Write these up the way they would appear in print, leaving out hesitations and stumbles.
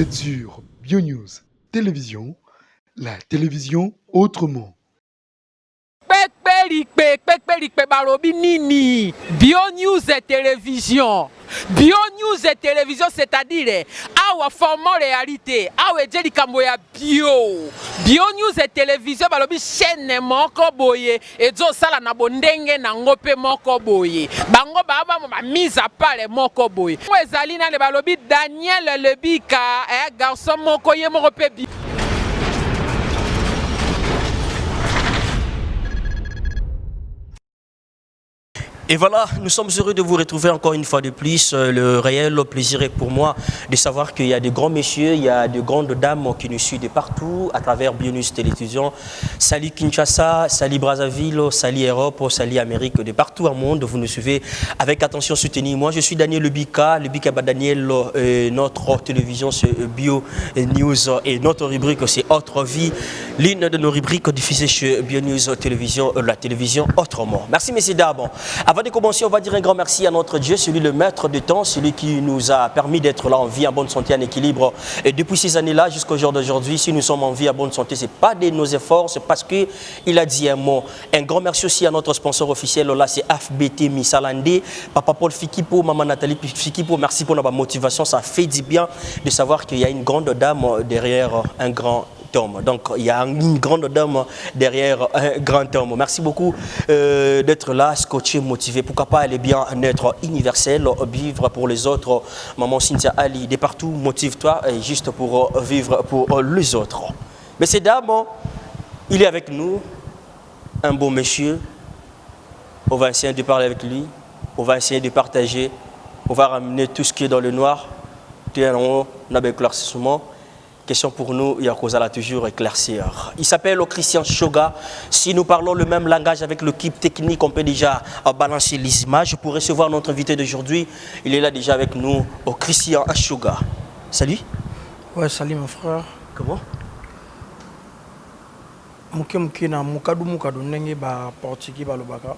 êtes sur BioNews Télévision, la télévision autrement. Pekpelikpe balobi nini BioNews et télévision. BioNews et télévision, c'est-à-dire awa format réalité, awa ejeli kambo ya BioNews et télévision balobi chaîne moko boye ezo sala na bondenge na ngope moko boye. Bango baba ma mise à part moko boye. Mo ezali na le balobi Daniel Lebika garçon moko ye moko pe Et voilà, nous sommes heureux de vous retrouver encore une fois de plus. Le réel plaisir est pour moi de savoir qu'il y a de grands messieurs, il y a de grandes dames qui nous suivent de partout à travers BioNews Télévision. Salut Kinshasa, salut Brazzaville, salut Europe, salut Amérique, de partout au monde. Vous nous suivez avec attention soutenue. Moi, je suis Daniel Lebika Daniel, notre télévision c'est BioNews et notre rubrique c'est Autre Vie. L'une de nos rubriques diffusées chez BioNews Télévision, la télévision autrement. Merci messieurs dames. Avant de commencer, on va dire un grand merci à notre Dieu, celui le maître du temps, celui qui nous a permis d'être là en vie, en bonne santé, en équilibre. Et depuis ces années-là jusqu'au jour d'aujourd'hui, si nous sommes en vie, en bonne santé, ce n'est pas de nos efforts, c'est parce qu'il a dit un mot. Un grand merci aussi à notre sponsor officiel, là c'est FBT Misalande, Papa Paul Fikipo, Maman Nathalie Fikipo, merci pour notre motivation, ça fait du bien de savoir qu'il y a une grande dame derrière un grand homme. Donc il y a une grande dame derrière un grand homme. Merci beaucoup d'être là, scotché, motivé. Pourquoi pas aller bien être universel, vivre pour les autres. Maman Cynthia Ali, de partout, motive-toi juste pour vivre pour les autres. Mais ces dames, il est avec nous, un beau monsieur. On va essayer de parler avec lui, on va essayer de partager, on va ramener tout ce qui est dans le noir. On a un éclaircissement. Question pour nous, il y a Kozala toujours éclaircir. Il s'appelle Christian Shoga. Si nous parlons le même langage avec l'équipe technique, on peut déjà balancer les images. Pour recevoir notre invité d'aujourd'hui, il est là déjà avec nous, Christian Shoga. Salut. Ouais, salut mon frère. Comment? Muke na mukadu ndenge ba portugais ba lobaka.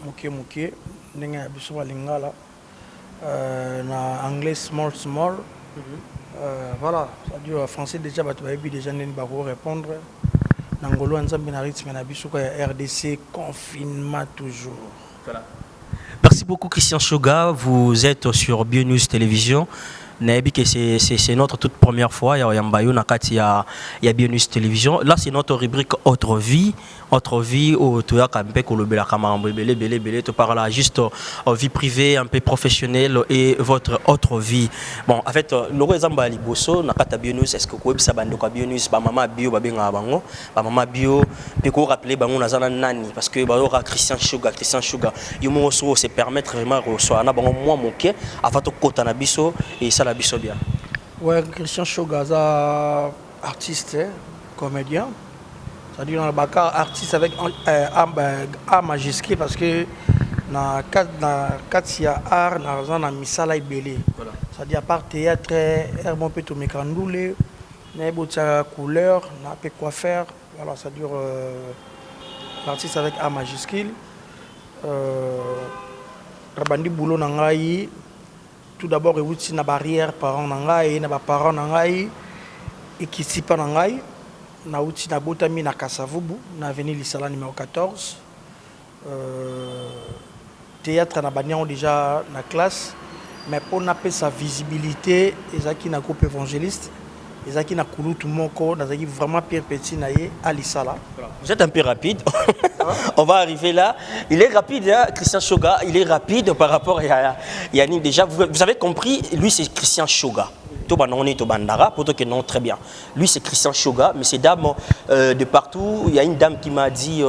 Muke ndenge ya biso ba lingala. Na anglais small. Voilà, c'est-à-dire en français déjà bah tu vas déjà répondre. Nangolo nzambe na rythme na biso ya RDC confinement toujours. Voilà. Merci beaucoup Christian Shoga, vous êtes sur BioNews Télévision. C'est notre toute première fois, il y a BioNews Télévision. Là, c'est notre rubrique Autre Vie. Autre vie, où tu as tu parles juste vie privée, un peu professionnelle et votre autre vie. Bon, en fait, nous avons BioNews, est-ce que vous savez que BioNews, maman bio, maman bio, puis vous rappeler nani parce que Christian Shoga, il m'a se permettre vraiment de moi mon cœur avant de côté na biso et ça la biso bien. Ouais, Christian Shoga, artiste, comédien. C'est-à-dire dans le Bakar, artiste avec A majuscule parce que dans il y a art, dans la misala ibélé. C'est-à-dire à part théâtre, herbon peut tout mécandoulé, n'a couleur, n'a pas quoi faire. Voilà, c'est-à-dire l'artiste avec A majuscule. Rabandi boulot nangai. Tout d'abord, il y a une barrière parents nangai, na parents nangai, et qui s'y pas nangai. Na uti na botami na Kasavubu na avenue Lisala numéro 14 théâtre na banion déjà na classe mais pour naper sa visibilité ezaki na groupe évangéliste ezaki na kulutu moko nazaki vraiment Pierre Petit naye à Lisala. Vous êtes un peu rapide. On va arriver là. Il est rapide, hein, Christian Shoga. Il est rapide par rapport à Yannick déjà. Vous avez compris, lui c'est Christian Shoga. Pour que non, très bien. Lui c'est Christian Shoga, mais c'est dame de partout. Il y a une dame qui m'a dit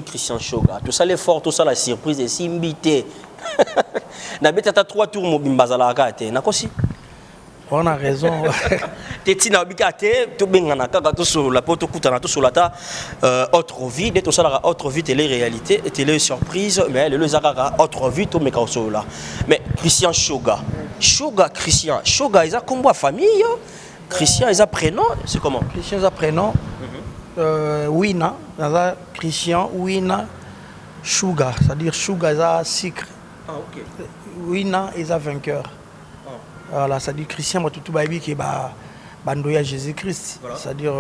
Christian Shoga. Tout ça l'effort, tout ça la surprise et simbité. Na bête à 3 tours mon bimbazala kate. Na kosi. On a raison. Tetina bikate, tout bengana kaka tout sur la poto kutana tout sur la ta autre vie, de tout ça la autre vie télé réalité, télé surprise, mais le zagara autre vie tout meka là. Mais Christian Shoga. Christian Shoga, ils ont combien de famille? Christian, ils ont prénom, c'est comment? Christian, ils ont prénom. Wina, Christian, Wina, Sugar, c'est-à-dire Sugar, ils ont sucre. Ah, ok. Wina, ils ont vainqueur. Voilà, c'est-à-dire Christian Matutu Baby qui est bandoya Jésus-Christ. Voilà. C'est-à-dire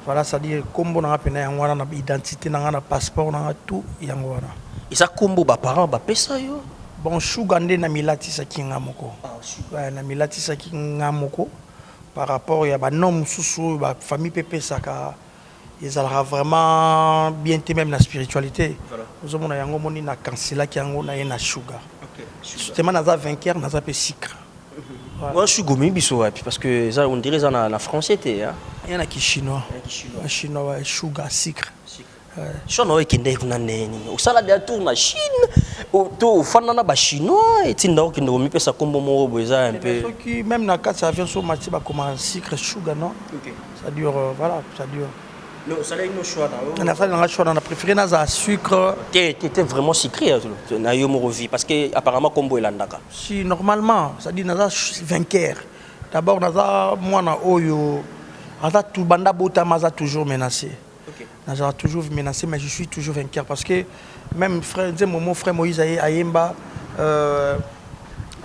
voilà, c'est-à-dire combo na pena yangwana na identité na passeport na tout yangwana. Et ça combo ba parents ba pesa yo. Bon Shugande na milati sa kinga moko. Ouais, na milati sa kinga moko par rapport ya ba nom susu ba famille pépé saka. Ils allaient vraiment bien même la spiritualité. Nous avons yango moni na cancela qui yango na na sugar. Justement na za vainqueur na za pe sucre. Moi je suis gomi biso parce que ça on dirait ça na français hein. Il y en a qui chinois. Chinois sugar sucre. Chinois qui ndé na neni. Au sala de tour na Chine. Au fana na ba chinois et tinda qui ndo mi pesa kombo mo boza un peu. Ceux qui même na carte ça vient sur mati ba comme sucre sugar non. Ça dure voilà, ça dure. Non, ça a choix. On a préféré un sucre. Tu étais vraiment sucré parce que apparemment combo est là. Si normalement, ça dit naza vainqueur. D'abord naza moi na oyo, naza tout banda bota maza toujours menacé. Naza toujours menacé, mais je suis toujours vainqueur parce que même frère, mon frère Moïse Ayemba,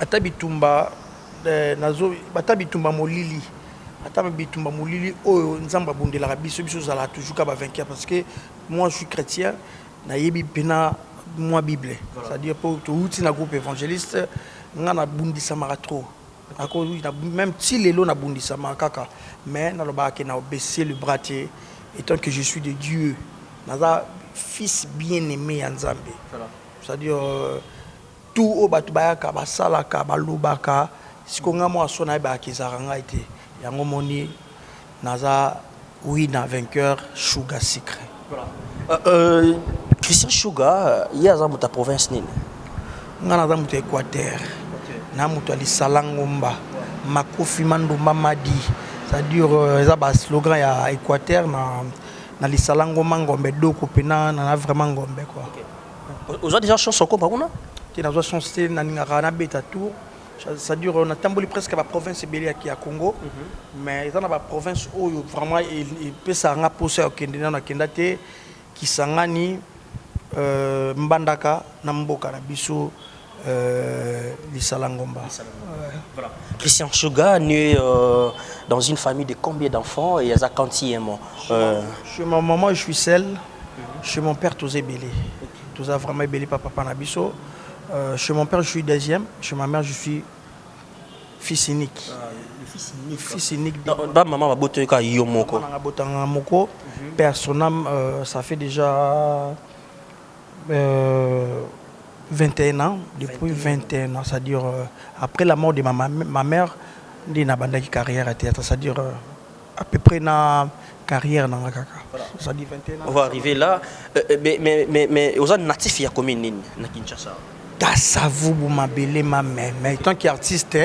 atabitumba nazo atabitumba molili. Attends, bitumba mulili o nzamba bundela biso biso zala toujours ka ba vainqueur parce que moi je suis chrétien na yebi pena moi bible c'est-à-dire pour tout na groupe évangéliste ngana bundisa mara trop ako même si lelo na bundisa kaka mais na loba ke na baisser le bras étant que je suis de Dieu naza fils bien-aimé ya Nzambe c'est-à-dire tout o batu bayaka basalaka balobaka sikonga mo asona ba kezaranga été yango moni naza oui na vainqueur Sugar Sucre. Voilà. Christian Sugar, il y a dans ta province nini? Ngana za mutu Équateur. Na mutu ali Salangomba. Makofi Mandumba Madi. C'est-à-dire ça ba slogan ya Équateur na li Salangomba ngombe doko pena na vraiment ngombe quoi. Aujourd'hui déjà chanson ko bakuna? Ti na zo chanson na ninga na beta tour. Ça dure, on a tamboli presque la province Bélia qui est à Congo, mais dans la province où vraiment il peut s'en apposer au Kenya, na Kendate, qui s'engani Mbandaka, Namboka, Nabiso, Lissalangomba. Voilà. Christian Sugar, né dans une famille de combien d'enfants et à quantième? Chez ma maman, je suis seul. Chez mon père, tous est belé. Tous a vraiment belé papa Nabiso. Chez mon père, je suis deuxième. Chez ma mère, je suis fils unique. Fils unique. Maman va botter ka yomoko. Moko. Père son âme, ça fait déjà 21 ans. Depuis 21 ans, c'est-à-dire après la mort de ma mère, il n'a pas de carrière à théâtre. C'est-à-dire à peu près na carrière dans la caca. Ça dit 21 ans. On va arriver là. Mais aux natifs, il y a combien na Kinshasa? Kasavubu mabele ma mère. Mais tant qu'artiste,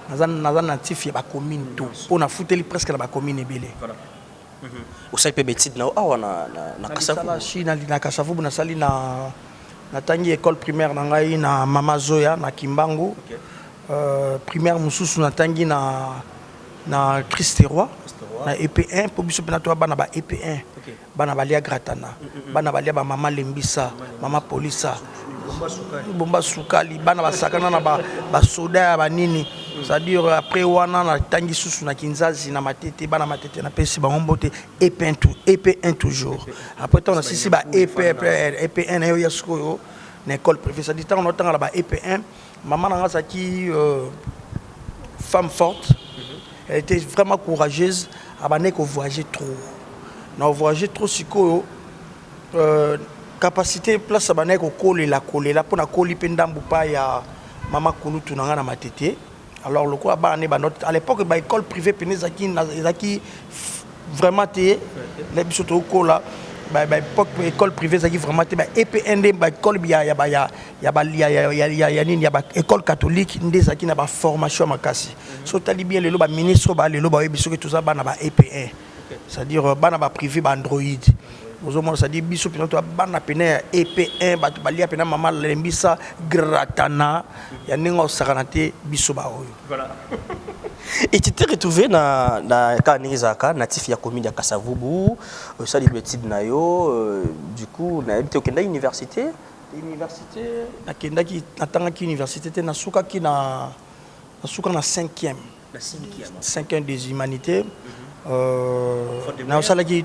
naza natif ya ba commune tout. On a foutu presque la ba commune belé. Voilà. Au sai pe betide na awa na Kasavubu. Na Chine na Kasavubu na sali na tangi école primaire na ngai na Mama Zoya na Kimbangu. Primaire mususu na tangi na Christ-Roi na EP1 pour biso pena to bana ba EP1. Bana balia gratana. Bana balia ba mama Lembisa, mama Polisa. Bomba sukali bana basakana na ba soda ba nini, c'est-à-dire après wana na tangi susu na Kinzazi na matete bana matete na pesi ba ngombote EP1 toujours. Après on a sisi ba EP1 na yo yasko na école privée, ça dit tant on entend là ba EP1 maman na ngasa ki femme forte. Elle était vraiment courageuse, abane ko voyager trop. Na voyager trop siko capacité place abane ko coller la pour na coller pendambu pa ya mama kulutu na ngana matete. Alors le quoi ba note à l'époque ba école privée penezaki vraiment té les biso to kola ba époque école privée zaki vraiment té ba EPND ba école ya école catholique ndezaki na ba formation makasi. So tali bien lelo ba ministre ba lelo ba biso que tout ça ba na ba EP1. C'est-à-dire ba na ba privé ba Android. Aujourd'hui, ça dit biso pinoto bana pene EP1 batu balia pena mama Lembisa gratana ya ningo sakanate biso ba oyo. Voilà. Et tu t'es retrouvé na Kanizaka natif ya commune ya Kasavubu, ça dit betide na yo, du coup na habité au Kenda université na Kenda ki natanga ki université te na suka ki na nasuka na 5e. La 5e. 5e des humanités. Naosalaki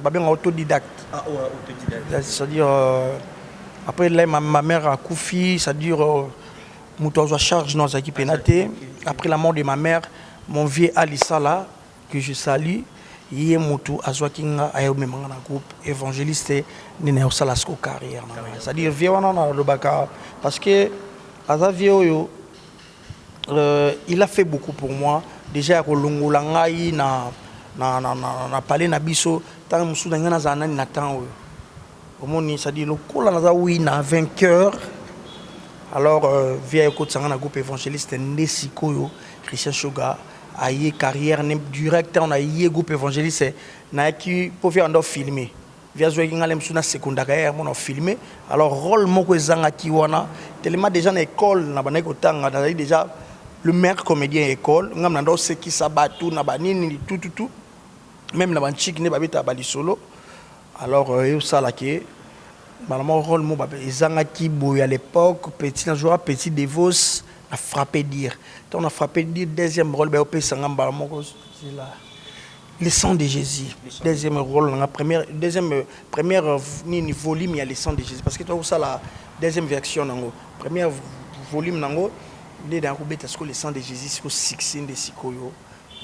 babeng autodidacte. Ah, ouais, autodidacte. C'est-à-dire après là ma mère a couffé, c'est-à-dire Moutozo charge dans l'équipe pénatée. Après la mort de ma mère, mon vieux Alissa là que je salue, il est Moutou Azwakinga ayo memanga na groupe évangéliste nina osalasko carrière. C'est-à-dire vieux wana na le baka parce que aza vieux il a fait beaucoup pour moi. Déjà ko longola ngai na parler na biso tant musu na ngana za nani na temps omoni c'est-à-dire le kola na za wina vainqueur. Alors via écoute sangana groupe évangéliste Nesikoyo Christian Shoga aye carrière direct on a yé groupe évangéliste na qui pour faire ando filmer via zo ngale msuna secondaire mon filmer alors rôle moko ezanga ki wana tellement déjà na école na bana ko tanga déjà le meilleur comédien école ngam na ndo ce qui sabatu na banini tout même na banchik ne babeta bali solo alors yo sala ke malheureusement rôle mo babé ezanga ki boy à l'époque petit na joueur petit Devos a frappé dire on a frappé dire deuxième rôle ba sanga mbalamo c'est là le sang de Jésus deuxième rôle na deuxième première ni volume il y a le sang de Jésus parce que toi ça la deuxième version nango première volume nango les dans kubeta ce que le sang de Jésus c'est 16 de sikoyo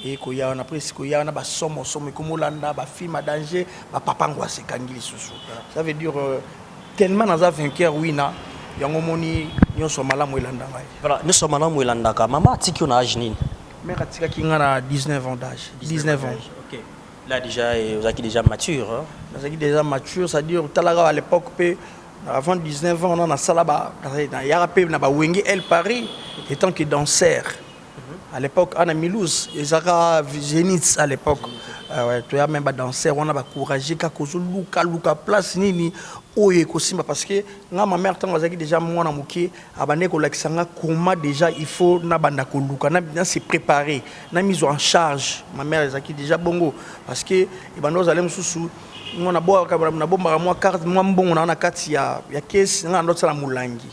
et koya on après sikoya na ba somo comme Olanda ba film à danger ba papa ngwa se kangili susu ça veut dire tellement dans un vainqueur wina yango moni nyonso malamu elanda ngai voilà nous sommes malamu elanda ka maman tiki on a âge nini mère atika ki ngana 19 ans d'âge 19 ans OK là déjà vous êtes déjà mature hein vous êtes déjà mature ça dire talaga à l'époque avant 19 ans on a salaba na yarape na ba wenge El Paris étant que danseur à l'époque Anna Milouz ezaka Zénith à l'époque ouais tu as même pas danseur on a ba courageux ka kozo luka place nini oye kosimba parce que nga ma mère tant azaki déjà mwana mukie abane ko lakisanga comment déjà il faut na banda ko luka na se préparer na mise en charge ma mère ezaki déjà bongo parce que ibando zalem susu ngona boa ka na bomba moi carte moi mbongo na kati ya caisse nga ndo tsala mulangi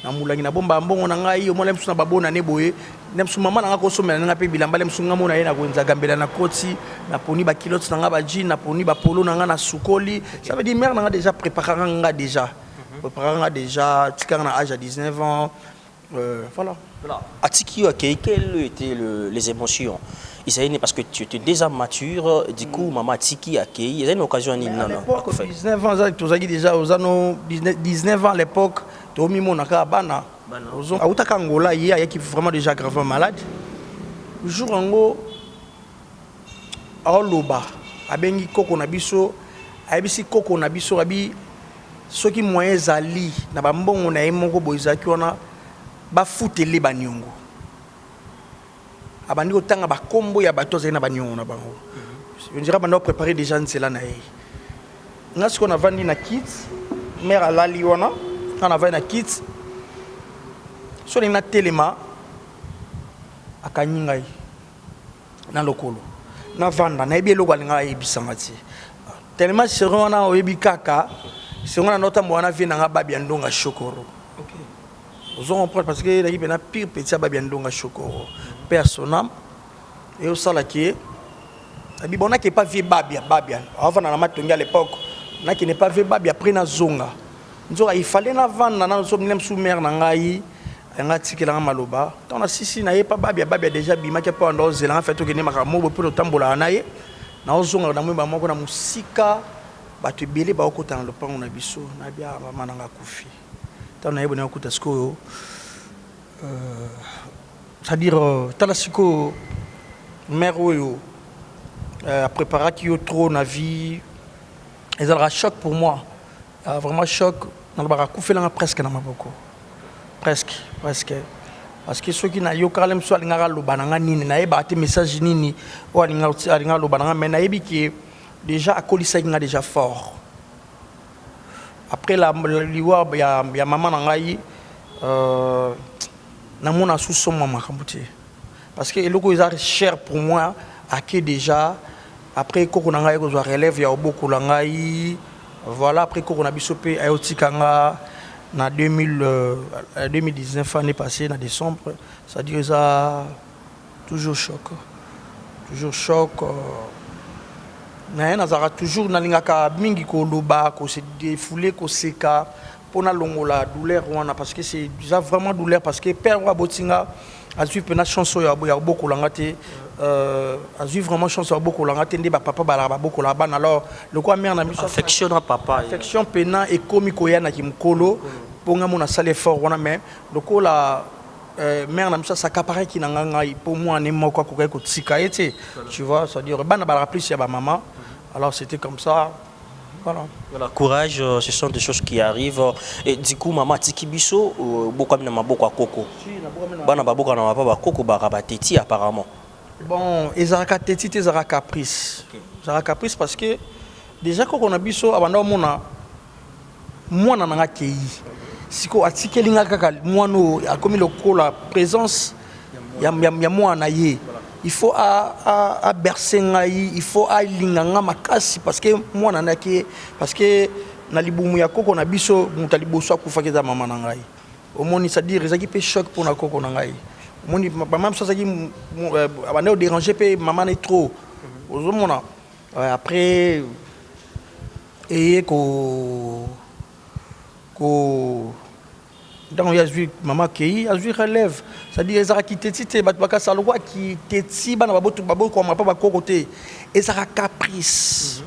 na mulangi na bomba mbongo na ngai yo molem suna babona ne boye nemsu mama na ko somela nga pe bilamba lemsu nga mona ye na kwenza gambela na koti na poni ba kilots na nga ba jean na poni ba polo na nga na sukoli ça veut dire mère na nga déjà préparé nga déjà tika na âge à 19 ans voilà atiki OK quelles étaient les émotions Isaïe parce que tu étais déjà mature du coup maman tiki accueilli il y a une occasion ni non 19 ans tu as déjà aux années 19 ans à l'époque to mi monaka bana ozo autaka ngola hier qui vraiment déjà gravement malade le jour ngo aloba abengi koko na biso ayebisi koko na biso abi soki moyen zali na ba mbongo na yemoko boizaki wana ba futeli banyongo abandi otanga ba kombo ya bato zena banyongo na bango on dirait bando préparer déjà cela na ye ngas ko na vandi na kit mère alali wana on va na kit so na telema akanyi ngai na lokolo na vanda na ebi lokalo ngai ebisanga ti tellement sero na oyebi kaka sero na nota mwana vie na babi ndonga chokoro OK vous on parce que la équipe na pire petit babi ndonga chokoro personnel et au salaki abi bona qui pas vie babia avant na matongi à l'époque na qui n'est pas vie babia après na zonga nzoka il fallait na vanda na so même sous mère na ngai nga tikela maloba tant na sisi na ye pa babia déjà bima ke pa ndo zela en fait to kene makamo pour tambola na ye na ozonga na mwemba moko na musika batu bele ba okota na lopango na biso na bia mama na nga kufi tant na ye bona okuta sko c'est-à-dire talasiko mère oyo préparer qui yo trop na vie et ça choc pour moi vraiment choc na ba kufela presque na maboko presque parce que ceux qui na yo kalem so alinga lobananga nini na yeba te message nini o alinga lobananga mais na yebi ki déjà akolisa nga déjà fort après la liwa ya maman na ngai na mona sous son maman kambuti parce que eloko est cher pour moi à qui déjà après koko na ngai ko zo relève ya oboko la ngai voilà après koko na bisope ayotikanga en 2019, l'année passée, en décembre, c'est-à-dire ça toujours choc. Toujours choc. Mais on a toujours nalingaka mingi ko loba ko se défouler ko seka pour na longola douleur wana parce que c'est déjà vraiment douleur parce que père wa botinga a suivi pena chanson ya beaucoup langate a suivi vraiment chanson ya beaucoup langate ndi ba papa ba beaucoup la ban alors le quoi mère na miso affection na papa affection pena et komi ko yana kimkolo ponga mona sale fort wana mais le ko la mère na miso ça capare qui nanga pour moi ne moko ko ko tsika ete tu vois ça dire bana ba plus ya ba maman. Alors c'était comme ça, voilà. Voilà, courage, ce sont des choses qui arrivent. Et du coup, maman, Tikibiso, beaucoup de maboko à coco. Bana baboko na papa coco barabateti apparemment. Bon, ezaraka teti, ezaraka caprice. Ezaraka caprice parce que déjà quand on a biso abanda mona moi na nga kei. Siko atikelinga kaka moi no comme le ko la présence ya moi na ye. Il faut à bercer il faut à linganga makasi parce que moi nanaki parce que na libumu ya koko na biso mutalibo so akufakeza mama na ngai omoni ça dire ezaki pe choc pour na koko na ngai omoni maman so ezaki abande o déranger pe maman est trop ozomona après et ko donc il y a vu maman qui a vu relève c'est-à-dire ezara qui tétité batbaka salwa qui téti bana babotu babo ko ma pas côté ezara caprice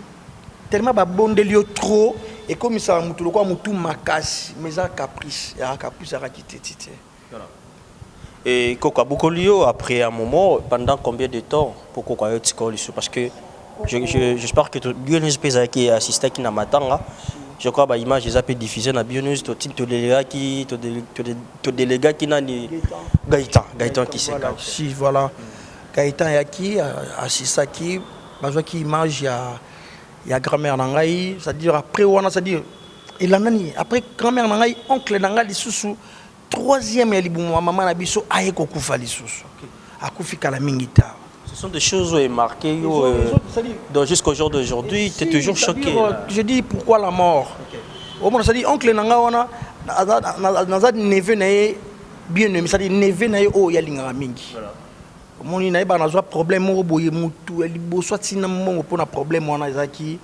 tellement babondelio trop et comme ça mutu lokwa mutu makasi mais ezara caprice ezara qui tétité voilà. Et Koko Bukolio après un moment pendant combien de temps pour Koko Ayotiko parce que j'espère que Dieu nous pèse qui assisté qui na matanga. Je crois que l'image est un peu diffusée dans la bionews, tout délégué qui n'a ni Gaëtan qui s'est caché. Si voilà, Gaëtan est qui, assisté qui, besoin qui image il y a grand-mère nangai, c'est-à-dire après on c'est-à-dire il a nani après grand-mère nangai oncle nangai sous troisième ya libumu maman na biso aye ko kufa lisusu akufika la mingita. Ce sont des choses marquées jusqu'au jour d'aujourd'hui, tu es toujours choqué. Je dis pourquoi la mort. Au moins, ça dit oncle nanga wana nazad neve nae bien aimé, ça dit neve nae o ya linga mingi. Au moins il nae ba nazwa problème mo boye mutu eli bo soit na mo pona problème wana ezaki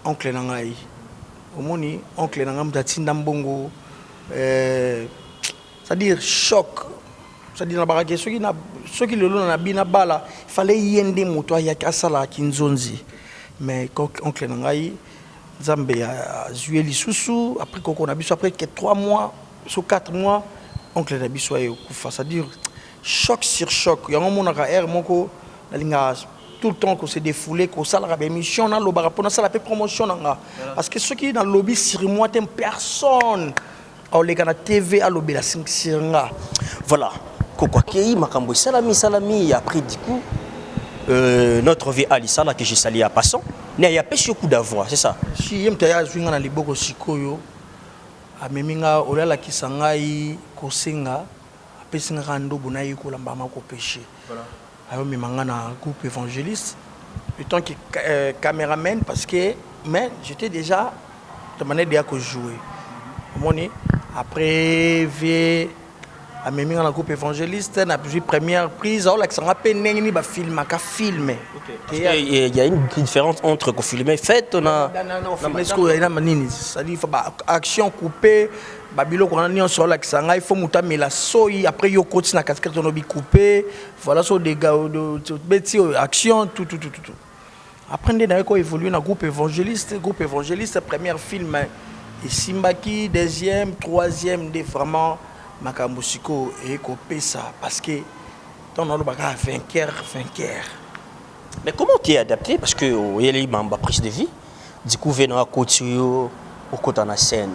oncle nanga yi. Au moins oncle nanga mtatinda mbongo ça dire choc. C'est-à-dire na barake ceux qui le long na bina bala il fallait yende moto ya kasala kinzonzi mais oncle nangai Zambé a joué lisusu après koko na biso après que 3 mois sur 4 mois oncle na biso ya kufa c'est-à-dire choc sur choc ya mona ka air moko na linga tout le temps qu'on s'est défoulé qu'on sala ba émission na lo ba pona sala pe promotion nga parce que ceux qui dans le lobby sur moi t'aime personne au les na TV à lobby la 5 nga voilà. Quoi qu'il makambo salami et après du coup notre vie Alissa là que j'ai sali à passant il y a pas ce coup d'avoir c'est ça si yem taya zwinga na liboko sikoyo ameminga olala kisangai kosenga apesinga kando bonayi ko lamba ma ko péché voilà ayo mimanga na groupe évangéliste étant que caméraman parce que mais j'étais déjà de manière de jouer moni après vie à mes dans le groupe évangéliste, on a vu première prise, on a filmé. Il y a une différence entre filmer fait, on a. C'est-à-dire action coupée, Babylone on a sur la il faut monter la soie après yo continue na casquette on a coupé, voilà sur des gars de action tout. Après on a évolué dans le groupe évangéliste, premier film et Simbaki, deuxième, troisième, des vraiment Makambusiko et copé ça parce que ton nom baka vainqueur. Mais comment tu es adapté parce que il y a les membres prise de vie du coup venant à côté au côté na scène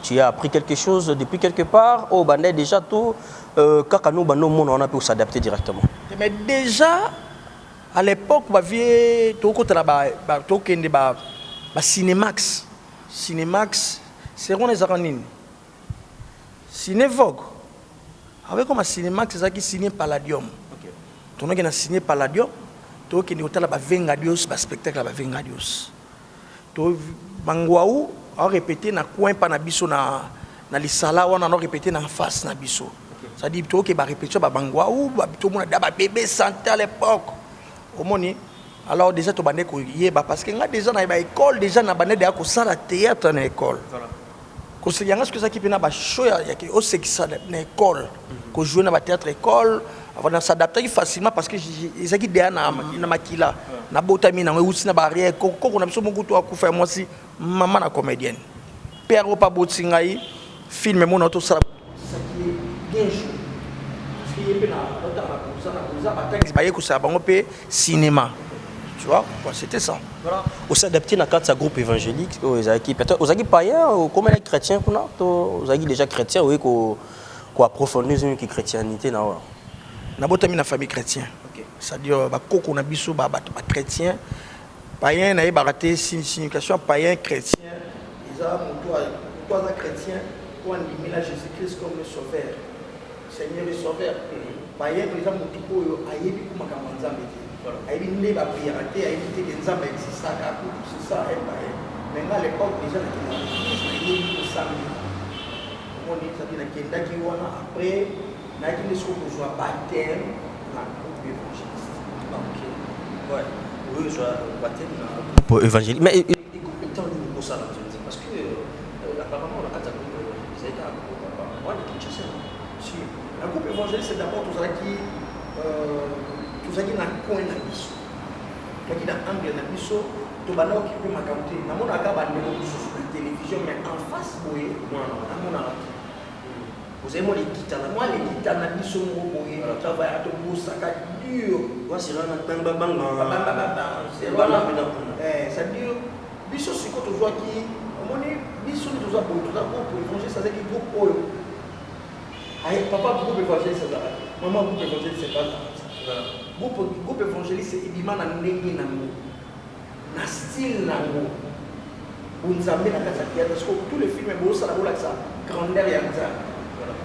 tu as appris quelque chose depuis quelque part au bandé déjà tout quand nous on a pu s'adapter directement mais déjà à l'époque ba vie to côté là ba to kende ba Cinemax c'est on les aranine Cinévogue. Avec comme un Cinémax, c'est ça qui signé Palladium. On a signé Palladium. Tu as hôtel à Vengadios, un spectacle à Vengadios. Tu Mangwaou a répété na coin panabiso na na lisala wana na répéter na face na biso. Ça dit to ke ba répétition ba bangwa ou ba to mona da ba bébé santé à l'époque. Omoni alors déjà to bande ko yeba parce que nga déjà na ba école déjà na bande de ko sala théâtre na école. Voilà. Ko se yanga ce que ça qui pena ba show ya ke o se qui ça na école. Ko jouer na ba théâtre école avant s'adapter facilement parce que ils qui derrière na makila na botami na usi na barrière ko na biso mugu to akufa moi si maman na comédienne. Père pas botingai film mon auto ça qui est bien joué. Cinéma. Tu vois, c'était ça. Voilà. Au s'adapter dans le groupe évangélique, aux agues païens, comme les chrétiens, aux agues déjà chrétiens, oui, qu'on approfondit une chrétianité. Nous avons une famille chrétienne. C'est-à-dire, qu'on a bisou, chrétien, païen, n'a pas raté signification païen, chrétien. Ils ont chrétien, pour animer Jésus-Christ comme le sauveur. Seigneur et sauveur. Païen, par exemple, Moutipo, Aïebi, Kumakama Nzambe. Aïebi, Neba, Priarate, Aïebi, Nzambe existe, c'est ça, païen. Maintenant, à l'époque, déjà, Aïebi, Sambi. On dit, ça dit, Kenda Kiwana, après, Naïki, les choses pour jouer baptême, dans le groupe évangéliste. Ok. Ouais. Oui, je joue baptême dans le groupe évangéliste. Mais, étant donné pour ça, parce que, apparemment, on a hâte à groupe, ils étaient à groupe, moi, les Kinshasa. Si. Un groupe évangéliste, c'est d'abord tout ça qui na coin na biso. Tout qui na angle na biso, to bana occupé ma qualité. Na mona ka bande ko sur la télévision mais en face boye, na mona. Vous avez moi les guitares, moi les guitares na biso mo boye, on travaille à to bosaka dur. Moi c'est là na bang bang bang. C'est là ça dit biso c'est quand on voit qui on est biso nous a pour évangéliste ça c'est qui groupe oyo. Papa groupe évangéliste c'est ça. Maman groupe évangéliste c'est pas ça. Groupe évangéliste c'est ibima na ndenge na ngo. Na style na ngo. Bunzambe na kasa kia parce que tous les films beau ça la bola ça grandeur ya ça.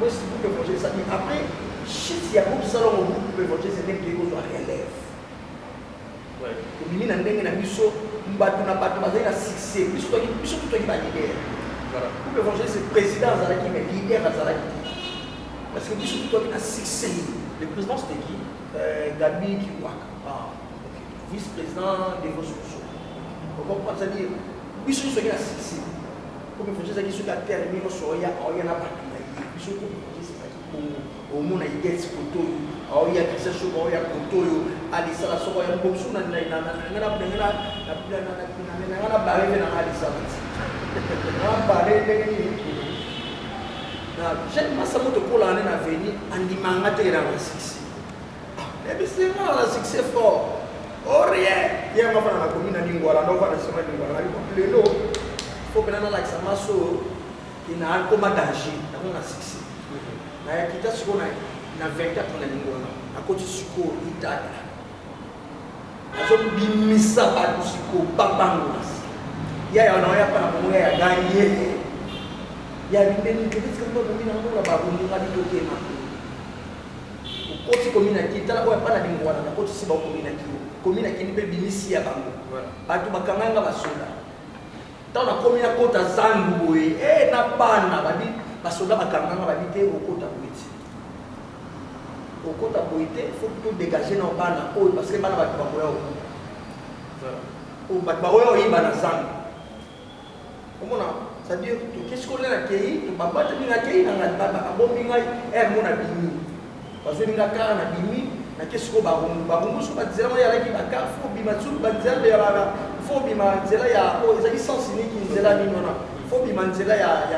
Moi c'est groupe évangéliste ça dit après shit ya groupe salon groupe évangéliste c'est des choses à relève. Ouais. Ibimi na ndenge na biso mbatu na batu bazali na succès. Biso tout qui ba leader. Voilà. Groupe évangéliste c'est président azalaki mais leader azalaki. Parce que biso tout a succès. Le président c'était qui? Gabi Kiwaka. Ah, ok. Vice-président de vos sources. Vous comprenez ça dire biso qui a succès. Comme il faut dire que a terminé au soya, il y a pas de biso qui c'est au monde il y a ce photo, il y a quelque chose, il y a photo, ali sala so ya mbomsu na barre na ali sala. Na barre j'aime pas ça pour l'année à venir en dimanga te la succès. Et puis c'est moi la succès fort. Oh rien. Il y a ma femme la commune à Lingwala, non pas la semaine Lingwala. Le lot, faut que l'on a l'accès à ma soeur qui n'a un coma d'agir, on a succès. Na kita siko na 24 na Lingwala. À côté siko Italie. Azo bimisa ba siko babangas. Ya ya na ya pa na moya ya gagner. Il y a une bénédiction que nous avons là-bas, nous avons dit que côté commune qui tala ko pas na lingwana na côté si ba commune qui ni pe binisi ya bango batu bakanganga basoda tana commune kota zangu boye na bana badi basoda bakanganga badi te okota boiti okota boite faut tout dégager na bana parce que bana batu bakoya o batu bakoya yi bana zangu komona c'est-à-dire qu'est-ce qu'on a accueilli tu papa te bien accueilli na ngata bombi ngai mona bini parce que na kana na bini na qu'est-ce qu'on ba so ba zela mo ya ki ba ka fo bi matsu ba zela ya la fo bi ma zela ya o ezali sens ni ki zela ni nona fo bi ma zela ya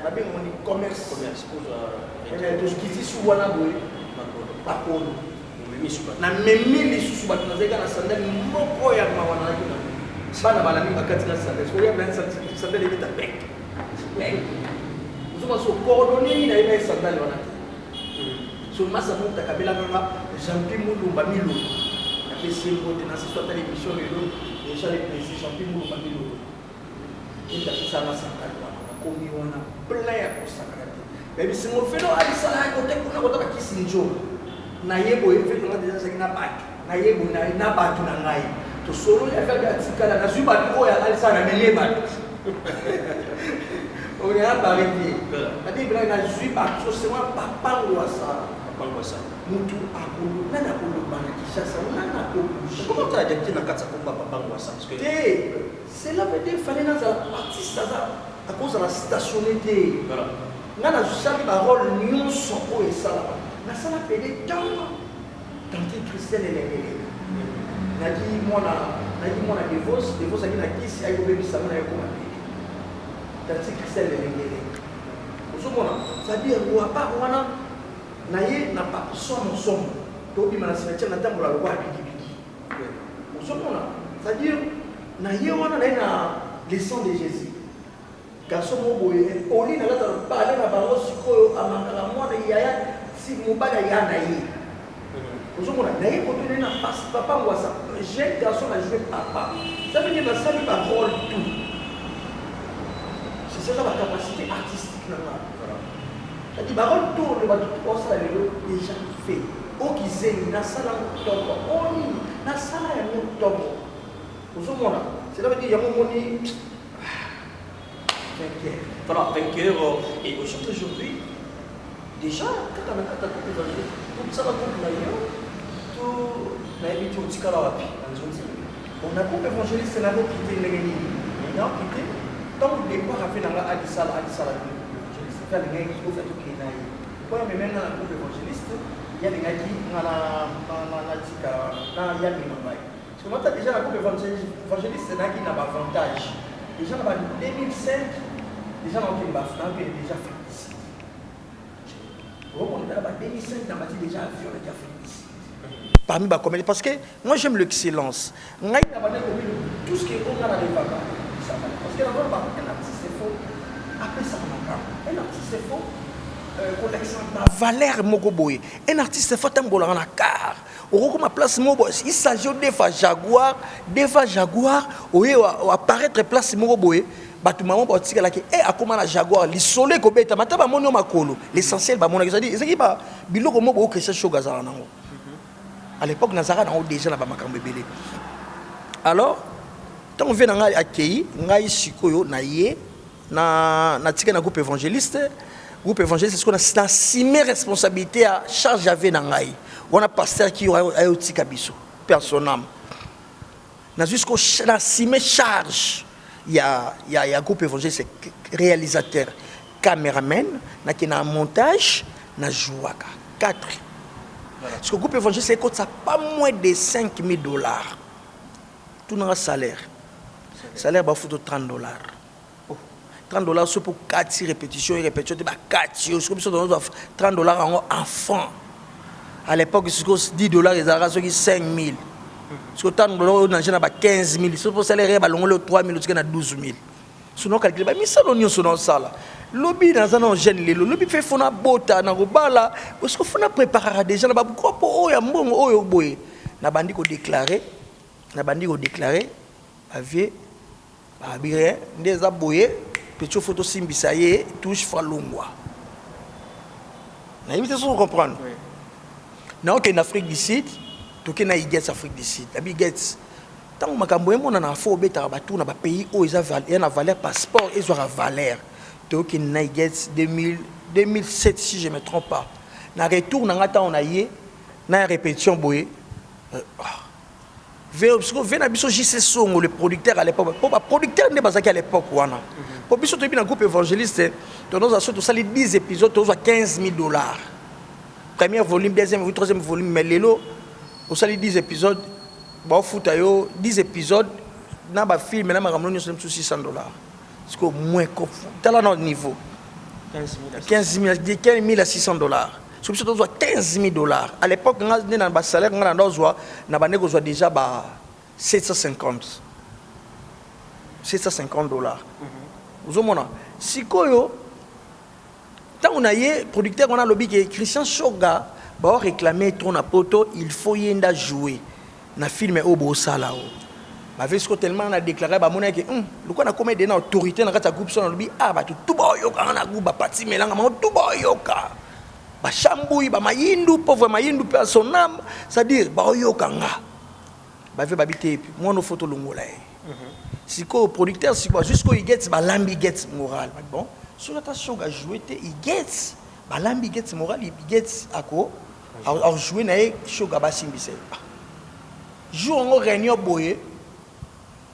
ba bi ngoni commerce pour to ce qui dit sous wana boy ba ko na memi li susu ba na zeka na sandali moko ya ma wana ki na bana bala mi bakati na sandali so ya ben sandali ni ta bec nous sommes coordonnés na ina sandali wana so masa mu ta kabela ngama Jean-Pierre Mulumba Milo na pesi ngote na sisi télévision lelo déjà les présidents Jean-Pierre Mulumba Milo il a fait ça na sandali wana komi wana plein ya kosakati mais si mo felo ali sala ko te kuna ko ta kisinjo na yebo efelo na déjà sekina baki na yebo na baki na ngai to solo ya fa ga tikala na zuba ko ya ali sala na yeba On est à Barrivier. C'est-à-dire qu'il a joué par c'est moi papa ou ça. Papa ou ça. Moutou à Kolo, n'a pas le banakisha, ça n'a pas le. Comment tu as adapté dans quatre combat papa ou ça? Parce que c'est là veut dire fallait dans l'artiste à cause de la stationnalité. Voilà. N'a pas joué par rôle non sans eau et ça. N'a ça n'a pas des temps. Tant que Christelle est là. N'a dit moi la divorce a dit la qui si aïe au bébé ça n'a pas commandé. Tant que Christelle est là. C'est-à-dire qu'on n'a pas naye na pas somme to bi mana cimetière na tambola lo kwa biki c'est-à-dire naye wana na le sang de Jésus garçon mo boye oli na lata parler na bango sikoyo amangala mwana yaya si mobala ya naye ozomona naye ko tone na papa ngwasa jeune garçon a joué papa ça veut dire na sali ba rôle tout c'est ça la capacité artistique na c'est-à-dire, le tour de votre poste déjà fait. Au qui s'est mis dans la salle d'octobre, on y dans la salle d'octobre. Vous savez, c'est là que il y a un moment vainqueur. Voilà, vainqueur. Et aujourd'hui, déjà, quand on a coupé dans le tout ça va couper d'ailleurs, tout n'a évité au Tikalawapi. On a coupé évangéliste, c'est la route qui était négligée. On a quitté, tant que le départ a fait dans la Adissala. Il y a des gens qui ont fait tout qui est naïf. Quand on est maintenant dans le groupe évangéliste, il y a des gens qui ont parce que moi, déjà le groupe évangéliste, c'est qui n'a pas avantage. Les gens en 2005, les gens ont déjà fait ici. On est là, 2005, on a déjà vu, on a déjà fait ici. Parmi les comédiens, parce que moi j'aime l'excellence. Tout ce qui est au Ghana, parce que d'abord, un artiste, c'est faux. Après ça, un artiste c'est faux, Valère Mogoboy, un artiste c'est faux, un car. Au ma place, il s'agit des fois Jaguar, où apparaître place Mogoboy, maman qui est à comment la Jaguar, les soleils qui sont à mon makolo, l'essentiel, c'est qui va bilo comme moi, Christian Shogaza. À l'époque, Nazara n'a déjà la Bamakambe Bélé. Alors, quand on vient à accueillir, Naï Sikoyo, Naïe. Na groupe évangéliste c'est qu'on a assumé responsabilité à charge avec nangai on a pasteur qui a eu kabiso personnel na jusqu'au assumé charge il y a groupe évangéliste c'est réalisateur caméraman na qui na montage na jouaka 4 parce que groupe évangéliste coûte ça pas moins de $5,000 tout dans salaire va foutre $30 $30 c'est pour 4 répétitions et répétitions, c'est 4 $30 en enfant. À l'époque, c'est $10, les arabes sont 5 000. Parce que $30, on a 15 000. C'est pour ça que les arabes ont 3 000, on a 12 000. Sinon, calculé, mais ça, on est dans ça. Lobby dans un jeune, le lobby fait fona bota, na robala, parce qu'il faut préparer des gens, na beaucoup pour eux, bon, boy. Na bandi ko déclaré, avait, bien, des aboyés. Petit photo simbisaye touche falungwa. Na yimite so comprendre. Na en Afrique du Sud, to ke na Igets Afrique du Sud. Abi Igets. Tant makambo emo na fo beta ba tout na ba pays où ils avaient na valeur passeport et ils ont valeur. To ke na Igets 2007 si je me trompe pas. Na retour na ngata on a yé na répétition boye. Le producteur à l'époque, le producteur n'est pas à l'époque. Pour que un groupe évangéliste, nous avons 10 épisodes, nous avons $15,000. Premier volume, deuxième volume, troisième volume, mais les lots, nous avons 10 épisodes, 10 épisodes, nous avons film, nous avons $600. C'est moins dans notre niveau. 15 000 à $600. C'est pour ça que $15,000. À l'époque, on a un salaire, on a déjà $750. Vous avez si on a eu producteur, on a lobby que Christian Shoga va réclamer ton apoto, il faut y jouer. Na film au beau salao. Avec ce que tellement on a déclaré, bah mon que le qu'on a commis des autorités dans le groupe son lobby bah tout boyoka on a groupe bah parti mélange tout boyoka. Ba chambouille ba mayindu pauvre mayindu personne âme c'est-à-dire ba oyokanga ba fait babité moi nos photos longola Siko producteur siko jusqu'au il get balambi get moral. Bon, sur la shoga jouer il get balambi get moral, il get ako alors jouer na shoga basimbise. Jour en réunion boye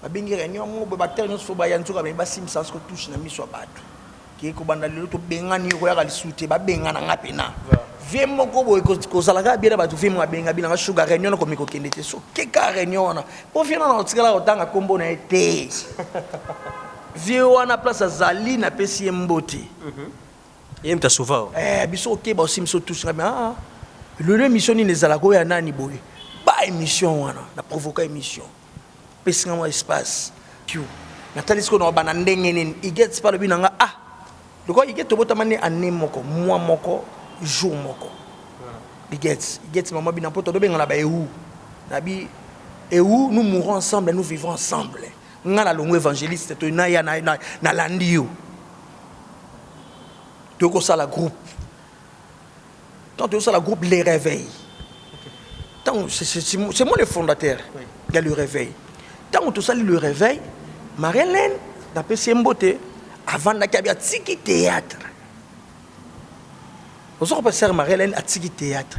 ba bengi réunion mo ba terre nyos fo ba yanzo ka ba sim sans ko touche na miso bato. Ki ko banda lelo to bengani ko ya ka lisute ba bengana ngapena. Vie moko boye ko salaka bien ba to vie mo benga bina sugar réunion ko miko kende te so ke ka réunion na po fina na otikala otanga kombo na ete vie wana place azali na pesi mbote Mta souvent biso ke ba sim so touche na le mission ni ezala ko ya nani boye ba émission wana na provoquer émission pesi ngamo espace tu natali sko na bana ndenge nini i get pas le binanga loko i get to botamane année moko mois moko jour moko il get maman bina poto do benga na ba ewu na bi ewu nous mourons ensemble nous vivons ensemble ngala longo évangéliste to na ya na landio to ko sala groupe tant to sala groupe les réveils tant c'est moi le fondateur il y a le réveil tant to sala le réveil Marie-Hélène na pesi mbote avant na kabia tiki théâtre. Vous avez passé Marie-Hélène à Tiki Théâtre.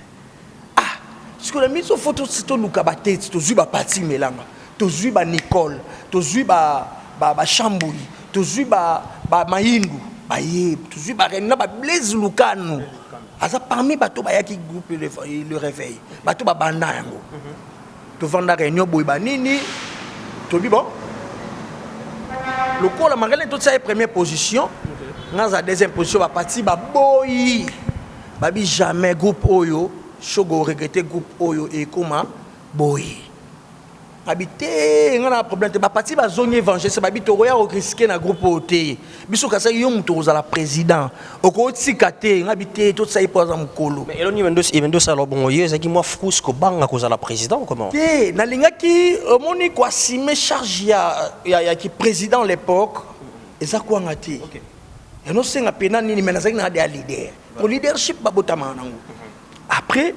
Ce que la mise aux photos, c'est tout le cabaret, c'est tout le parti Mélanga, tout le Nicole, tout le Chambouli, tout le Maïngu, tout le Rena, Blaise Lucano. Asa parmi bato bayaki groupe le réveil. Bato ba banda yango. To vanda réunion boy banini. To bi bon. Le col Marie-Hélène toute sa première position. Dans la deuxième position ba parti ba boy. Babi jamais groupe Oyo, Shogo regretté groupe Oyo et comment boy. Habité, on a un problème. Ba parti ba zone évangile, c'est babi to roya risquer na groupe OT. Biso kasa yom to za la président. Oko tsikate, habité tout ça pour za mukolo. Mais eloni vendo ça lo bon yeux qui moi frusco banga ko za la président comment? Té, na linga ki moni ko assumer charge ya ki président à l'époque. Eza ko ngati. OK. Et nous sommes pena ni mais nazaki na des leader. Pour leadership babotama nango. Après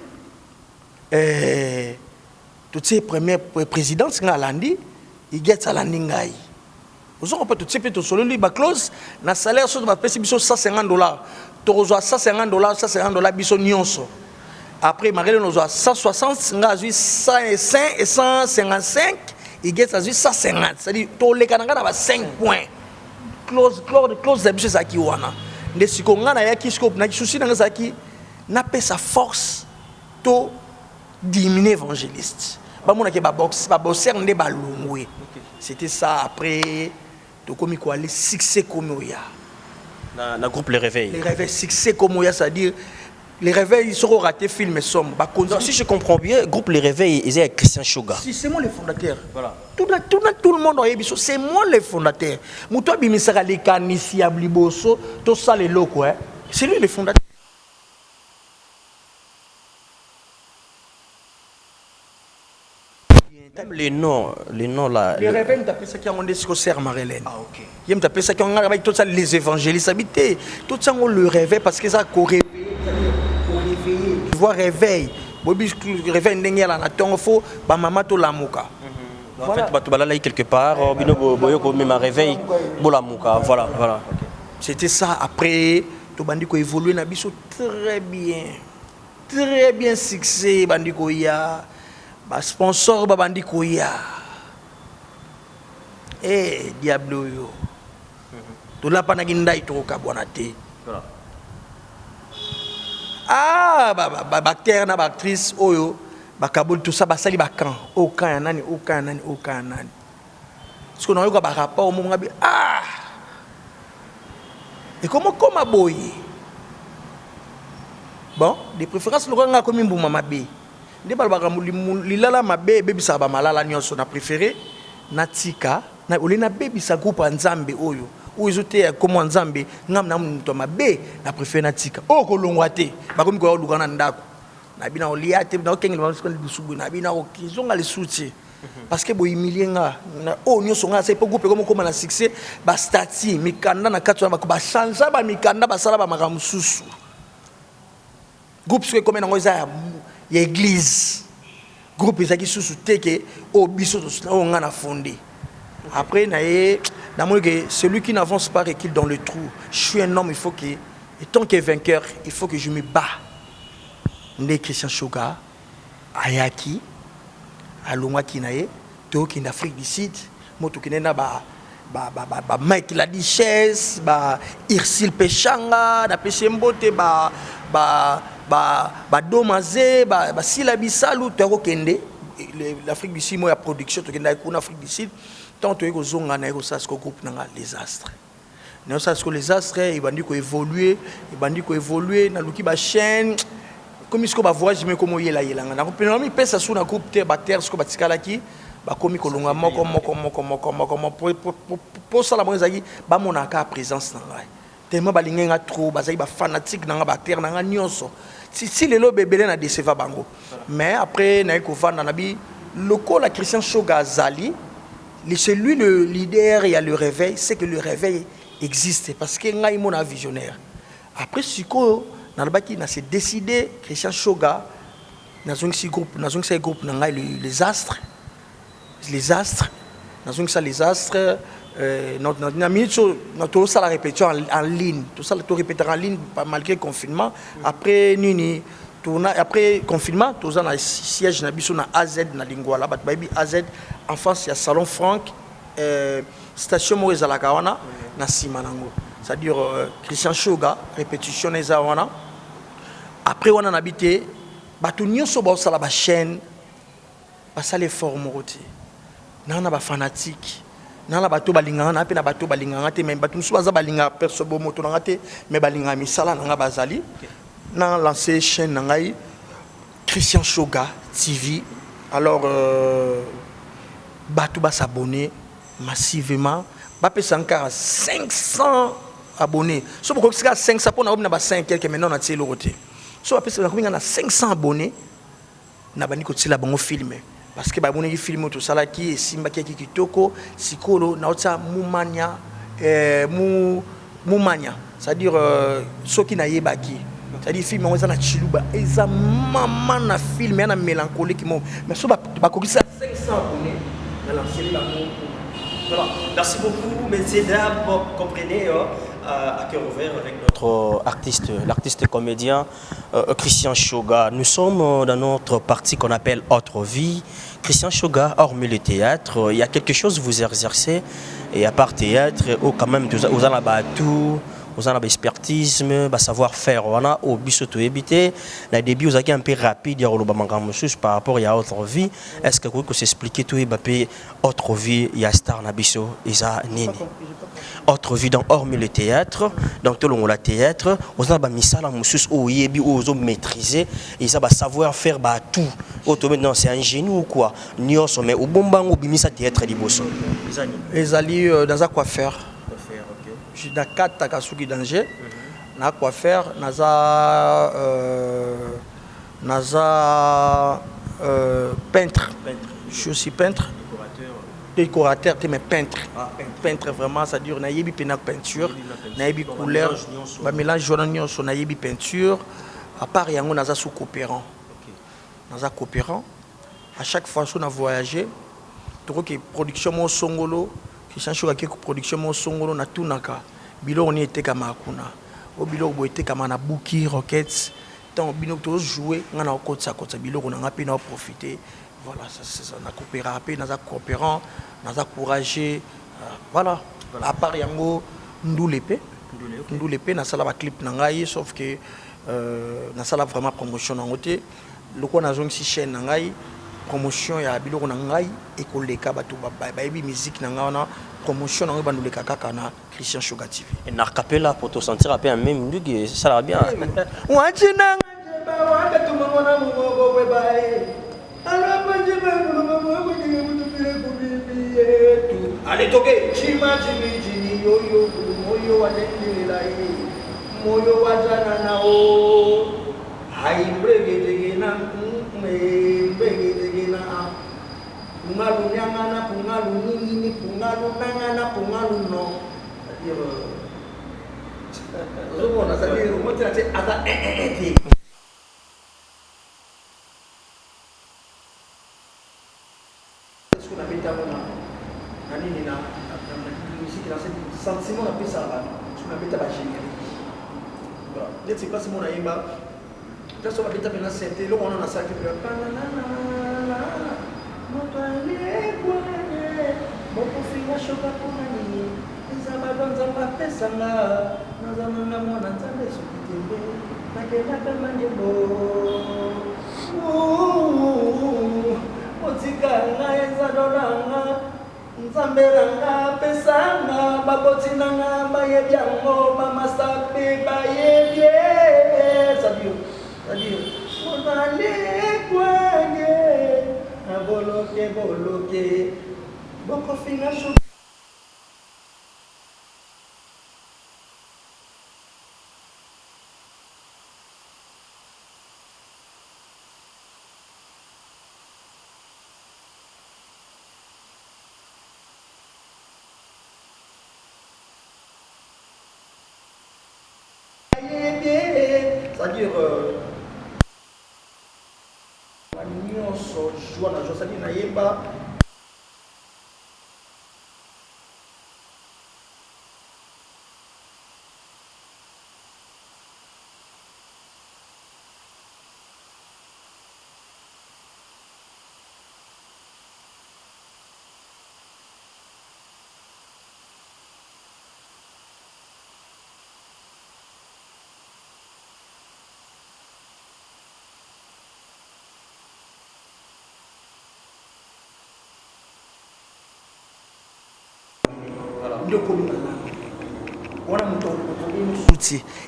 toutes ces premières présidences nga landi, il get à landi ngai. Vous on peut tout ces tout solo li ba close na salaire so ba pesi biso $150. To reçoit $150 biso nyonso. Après Marie-Hélène nous a 160 nga azui 105 et 155, il get azui 150. C'est-à-dire to le kananga na ba 5 points. Close d'habitude ça qui wana nde siko nga na yaki scope na souci na zaki na pesa force to diminuer évangéliste ba mona ke ba boxer nde ba longwe c'était ça après to komi ko aller succès comme oya na groupe les réveils succès comme oya c'est-à-dire les réveils ils seront ratés film et somme ba si je comprends bien groupe les réveils ils est Christian Shoga si c'est moi le fondateur voilà tout le monde a c'est moi le fondateur muto bimisaka les kanisi abliboso to ça les locaux hein c'est lui le fondateur. Même les noms là. Les réveils, tu as ça qui a monté sur Sœur Marie-Hélène. Ah, ok. Il y a ça qui a avec tout ça, les évangélistes habités. Tout ça, on le réveille parce que ça, qu'on réveille. Tu vois, réveil. Bobi, réveil, n'est-ce pas, il faut, bah, maman, tout l'amour. En fait, tu vas là quelque part, bino boyoko même réveil, bolamuka, voilà. C'était ça. Après, tout bandiko évolué, na biso très bien succès, bandiko ya. Ba sponsor ba bandiko ya. Diablo yo. To la pa na ginda ito ka bonate. Voilà. Acteur na actrice oyo bakabol tout ça basali bakan aucun nani. Ce qu'on a eu ba rapport au moment et comment boy. Bon, des préférences le nga comme mbuma mabe. Nde balbaka lilala mabe bebisa ba malala nyonso na préféré natika na olena bebisa groupe nzambe oyo ozote comme nzambe ngam na mto mabe na préféré natika kolongwa te bakomi ko lukana ndako na bina oliate na okengela ba sikole bisubu na bina okizonga le soutien parce que bo humilier nga na nyonso nga c'est pas groupe comme na succès ba stati mikanda na katwa ba changer ba mikanda ba sala ba makamususu groupe ce comme na ngoza l'église groupe ezaki susu teke o biso to nga na fondé Après, celui qui n'avance pas recule dans le trou. Je suis un homme, il faut que, et tant que vainqueur, il faut que je me bats. Né Christian Shoga, Ayaki, Alonga Kinaye, Toki en Afrique du Sud, Motokinena Mike Ladiches, Irsil Pechanga, Pechembote, Domaze, Silabi Salou, Tero Kende, l'Afrique du Sud, moi, la production, en Afrique du Sud, tant que les zonga na ko groupe na les astres. Na ko les astres, ils bandi ko évoluer, na luki ba chaîne comme ce ko ba voyage mais comme yela yelanga. Na ko penalami pesa sous na groupe te ba terre ce ko ba tikala ki ba komi ko longa moko pour ça la mo ezaki ba monaka présence na ngai. Tellement ba lingenga trop ba zaki ba fanatique na ba terre na nyonso. Si lelo bebele na déceva bango. Mais après na ko vanda na bi loko la Christian Shoga Zali. C'est lui le leader, il y a le réveil, c'est que le réveil existe parce qu'il y a un visionnaire. Après, ce qu'on a décidé, Christian Shoga, dans un groupe, les astres, les astres, notre la répétition en ligne, tout ça, tout répéter en ligne malgré le confinement. Après, après confinement, tout ça, siège na AZ na lingua là, AZ en face il y a Salon Franck, station Maurice Alakawana, na Simanango. C'est-à-dire Christian Shoga, répétition neza wana. Après on a habité, batu nyonso ba sala ba chaîne, ba sala effort moroti. Nana ba fanatique. Nana bato balinganga na pe na bato balinganga te même batu nso baza balinga perso bo moto na te mais balinga misala na bazali. N'a lancé chaîne nangai Christian Shoga TV. Alors Batouba s'abonner massivement. Bapé Sankara 500 abonnés. So pourquoi c'est 500 pour na 5 quelques maintenant on a tiré le côté. So bapé on a 500 abonnés. Na bani ko tila bango filmer parce que ba abonné qui filmer tout ça là qui simba qui kitoko sikolo na ota mumanya mumanya. C'est-à-dire ceux qui na yebaki. C'est-à-dire film on a chiluba eza maman na film na mélancolique mais so ba ko 500 abonnés dans l'ancien bango. Voilà. Merci beaucoup, messieurs, dames. Comprenez, à cœur ouvert avec notre artiste, l'artiste comédien Christian Shoga. Nous sommes dans notre partie qu'on appelle Autre Vie. Christian Shoga, hormis le théâtre, il y a quelque chose que vous exercez, et à part théâtre, quand même, vous en avez tout. Vous avez l'expertisme, savoir-faire. On a au but de éviter. Au début, vous avez un peu rapide par rapport à Autre Vie. Est-ce que vous pouvez s'expliquer tout Autre Vie, il y a Star Nabiso, Isa Nini. Autre Vie, donc hormis le théâtre, donc tout le monde théâtre, vous avez misala musus au yebi aux maîtriser, ils ont savoir-faire tout. Autrement, c'est un génie ou quoi? Nous sommes au bon banc au bimisa théâtre liboso. Ils allaient dans un coiffeur. Je suis dans 4 Takasuki danger. Na quoi faire, peintre. Je suis aussi peintre. Décorateur, mais peintre. Peintre vraiment, ça dure. Naïbi peinture, naïbi couleur, mélange jaune sur naïbi peinture. À part yango naza sous coopérant. Naza coopérant. À chaque fois qu'on a voyagé, tout que production mon songolo. Christian Shoga qui production mon songolo na tunaka bilo on était comme akuna o bilo bo était comme na buki rockets tant bilo to jouer ngana ko tsa bilo on a pe na profiter voilà ça na coopérer pe na za coopérant na za courager voilà à part yango ndoulepe na sala ba clip na ngai sauf que na sala vraiment promotion na ngote loko na zone si chaîne na ngai promotion ya biloko na ngai ekoleka bato bayebi musique na ngai wana promotion na ngai bandoleka kaka na Christian Shoga TV et na capella pour te sentir un peu même ndugi ça va bien wachina ngaba waka tumangona mungogo webae alapa jibanu mama mujinga mutupire kubibi yetu ale toke chima chimi yoyo moyo wadendelai moyo wajana nao haibregedegena pungalu nyangana pungalu nini pungalu nangana pungalu no on a sali remonter à ce qu'on appelle tamona nini na musique na sentiment na pesa ba tu na beta ba générique voilà dès que place mon ayemba place on va beta na synthé lo on a ça que motale kwene mokofinga shoka kuna nini nzamba banzamba pesa nga nazamanga mwana nzambe sokitembe nakenda kama ndembo otikanga ezadolanga nzambelanga pesanga babotinanga bayebyango bamasape bayebye c'est-à-dire mozali kwenge boloke bokofinga shoka c'est-à-dire nyonso joie na joie c'est-à-dire nayeba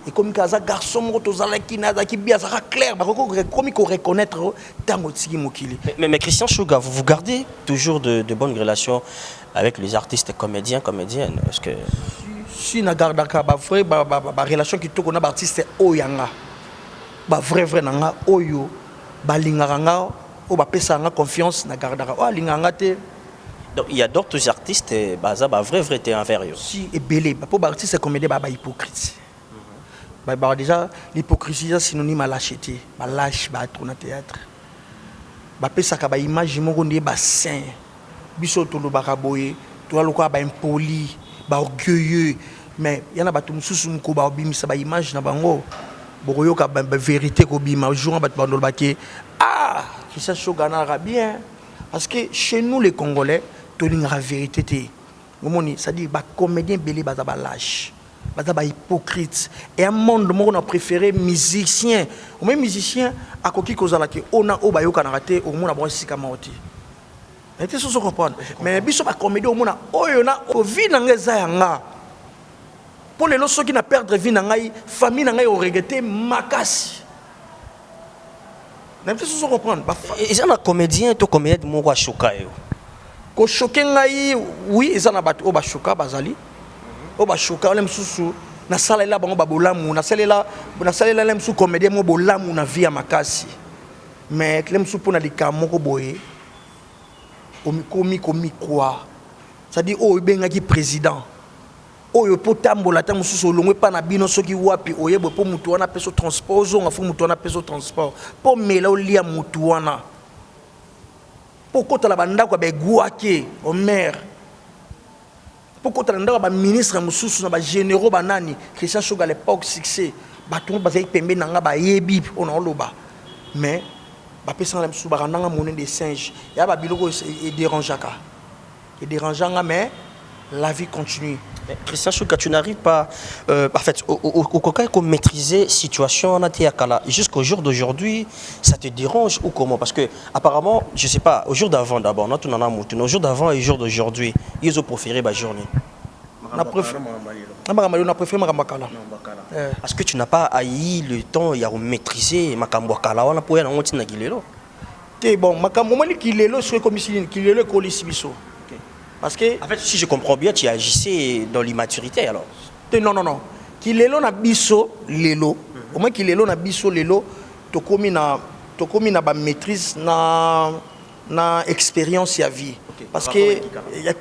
et comme kaza garçon moko tozalaki nazaki bien ça clair ba comme ko reconnaître tango tiki mokili. Mais Christian Sugar, vous gardez toujours de bonnes relations avec les artistes comédiennes est-ce que si na gardaka ba vrai ba relation qui toko na ba artiste oyanga ba vrai nanga oyo ba lingaka nga o ba pesa nga confiance na gardaka o linganga te. Donc il y a d'autres artistes baza ba vrai te envers eux. Si et belé pour ba artiste comédien ba hypocrite. Bah déjà l'hypocrisie c'est synonyme à lâcheté, ba lâche ba trop na théâtre. Ba pesa ka ba image moko ndé ba saint. Biso to lo ba kaboye, to lo ko ba impoli, ba orgueilleux, mais yana ba tout mususu mko ba obimisa ba image na bango. Bokoyo ka ba vérité ko bima jour ba bandol ba ke ah, qui ça Shogana bien parce que chez nous les Congolais la vérité c'est-à-dire bah comédien belé bah ça lâche bah hypocrite et un monde on a préféré musicien ou même musicien à koki kozala ke on a obayo kanaraté au monde a bon sika maoti mais tu sais comprendre mais biso ba comédien au monde oyo na vie na ngeza yanga pour les loso qui na perdre vie na ngai famille na ngai au regretter makasi mais tu sais comprendre et ça na comédien to comédien moko a choqué ko choquer ngai oui ezana bato o ba choka bazali o ba choka ole msusu na salela bango ba bolamu na salela le msusu comédien mo bolamu na vie makasi mais le msusu pona likamo ko boye o mi quoi ça dit o benga ki président oyo potambola ta msusu longwe pa na bino soki wapi oyebo po mutu wana peso transport zo ngafu mutu wana peso transport po mela o lia mutu wana pourquoi tu as la bande quoi beguake au maire pourquoi tu as la ministre mususu na ba généraux banani Christian Sugar à l'époque succès ba tout ba zai pembe nanga ba yebi on a loba mais ba pesa na mususu ba randanga monnaie des singes ya ba biloko et dérangeaka et dérangeanga mais la vie continue. Christian Sugar, tu n'arrives pas en fait au coca qu'on maîtriser situation en Atiakala jusqu'au jour d'aujourd'hui, ça te dérange ou comment? Parce que apparemment, je sais pas, au jour d'avant d'abord, non, au jour d'avant et au jour d'aujourd'hui, ils ont préféré ma journée. On a préféré Makambakala. Parce que tu n'as pas haï le temps, il y a maîtriser Makambakala, on a pour y aller na Kilelo. T'es bon, Makambakala Kilelo, c'est comme si Kilelo Kolisibiso. Parce que en fait, si je comprends bien, tu agissais dans l'immaturité alors. Non. Kilelo na biso lelo. Au moins Kilelo na biso lelo, to komi na ba maîtrise na expérience ya vie. Okay. Parce que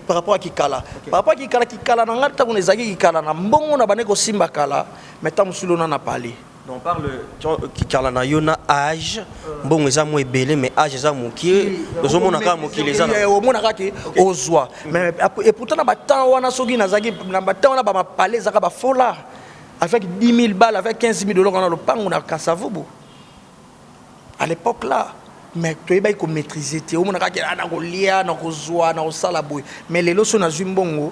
par rapport à Kikala. Okay. Par rapport à Kikala na ngata on ezaki Kikala na mbongo na baneko simba kala, mais tamusulo na parlé. On parle car la yona âge bon les amours belé mais âge les amours qui les hommes n'ont mo qui les a au monde qui ozwa mais et pourtant na batant wana soki nazaki na batant wana ba ma palais zaka ba fola avec 10 000 balles avec 15 000 dollars on a le pango na Kasavubu à l'époque là mais tu es ko maîtriser te au monde qui na ko lia na ko zwa na ko sala boy mais les loso na zumbongo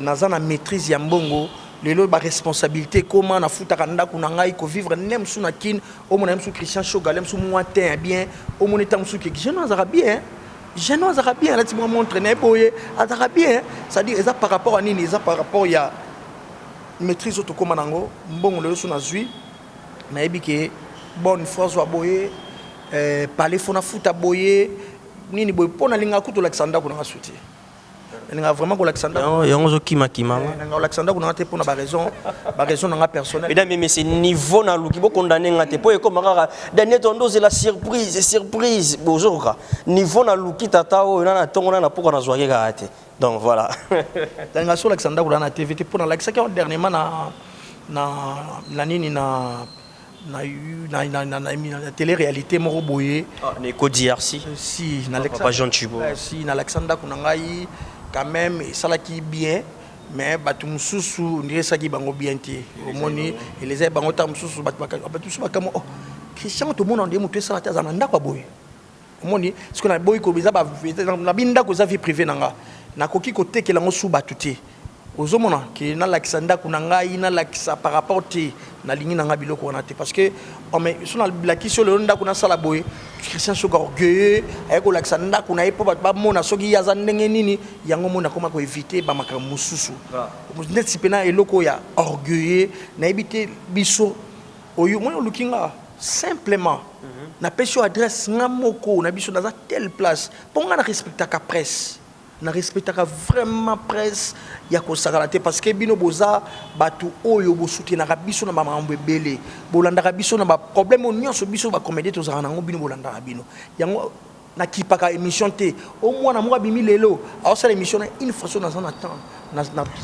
naza na maîtrise ya mbongo les ba responsabilité comment na futa kanda kuna ngai ko vivre nem sous na kin au mon sous Christian Shogalem sous moitin bien au mon état sous que je n'en arabien je n'en arabien là tu me montres né boye arabien ça dit ça par rapport à nini ça par rapport ya maîtrise auto comment nango mbongo le sous na zui na ebike bonne fois wa boye parler fona futa boye nini boye pona linga kuto Alexander kuna souti nga vraiment ko Alexander yango kima nga Alexander kuna te pour na raison nga personnelle mesdames mais c'est niveau na luki bo condamner ngate po comme rara dernier tondo c'est la surprise bozoka niveau na luki tata o na tongo na poko na zoake ka ate donc voilà nga sur Alexander kuna na TV pour na like ça dernièrement na nini na télé-réalité moko boye ne ko DRC si na Alexander si na Alexander kuna ngai quand même ça là qui bien mais batu mususu ndire ça qui bango bien té omoni les bango ta mususu batu mususu bakamo oh Christian to mona ndé mutu ça la tazana ndako boye omoni ce qu'on a boye ko biza ba na binda ko za vie privée nanga na koki ko tekela ngo su batu té ozomona ki na Alexander kuna ngai na lakisa par rapport té na lingi nanga biloko wana té parce que on mais sur la question le ndako na sala boye Christian Soga orgueilleux avec Alexander kuna epo ba mona soki yaza ndenge nini yango mona koma ko éviter ba maka mususu net sipena eloko ya orgueilleux na éviter biso oyo mo lukinga simplement na pesho adresse ngamoko na biso dans telle place pour nga na respecter ka presse na respectaka vraiment presse ya ko sakalate parce que bino boza batu oyo bo soutenaka biso na mamambo ebele bolandaka biso na ba problème nyonso biso ba comédie to zana ngo bino bolandaka bino yango na kipaka émission te au moins na moi bimi lelo alors ça l'émission une fois dans un temps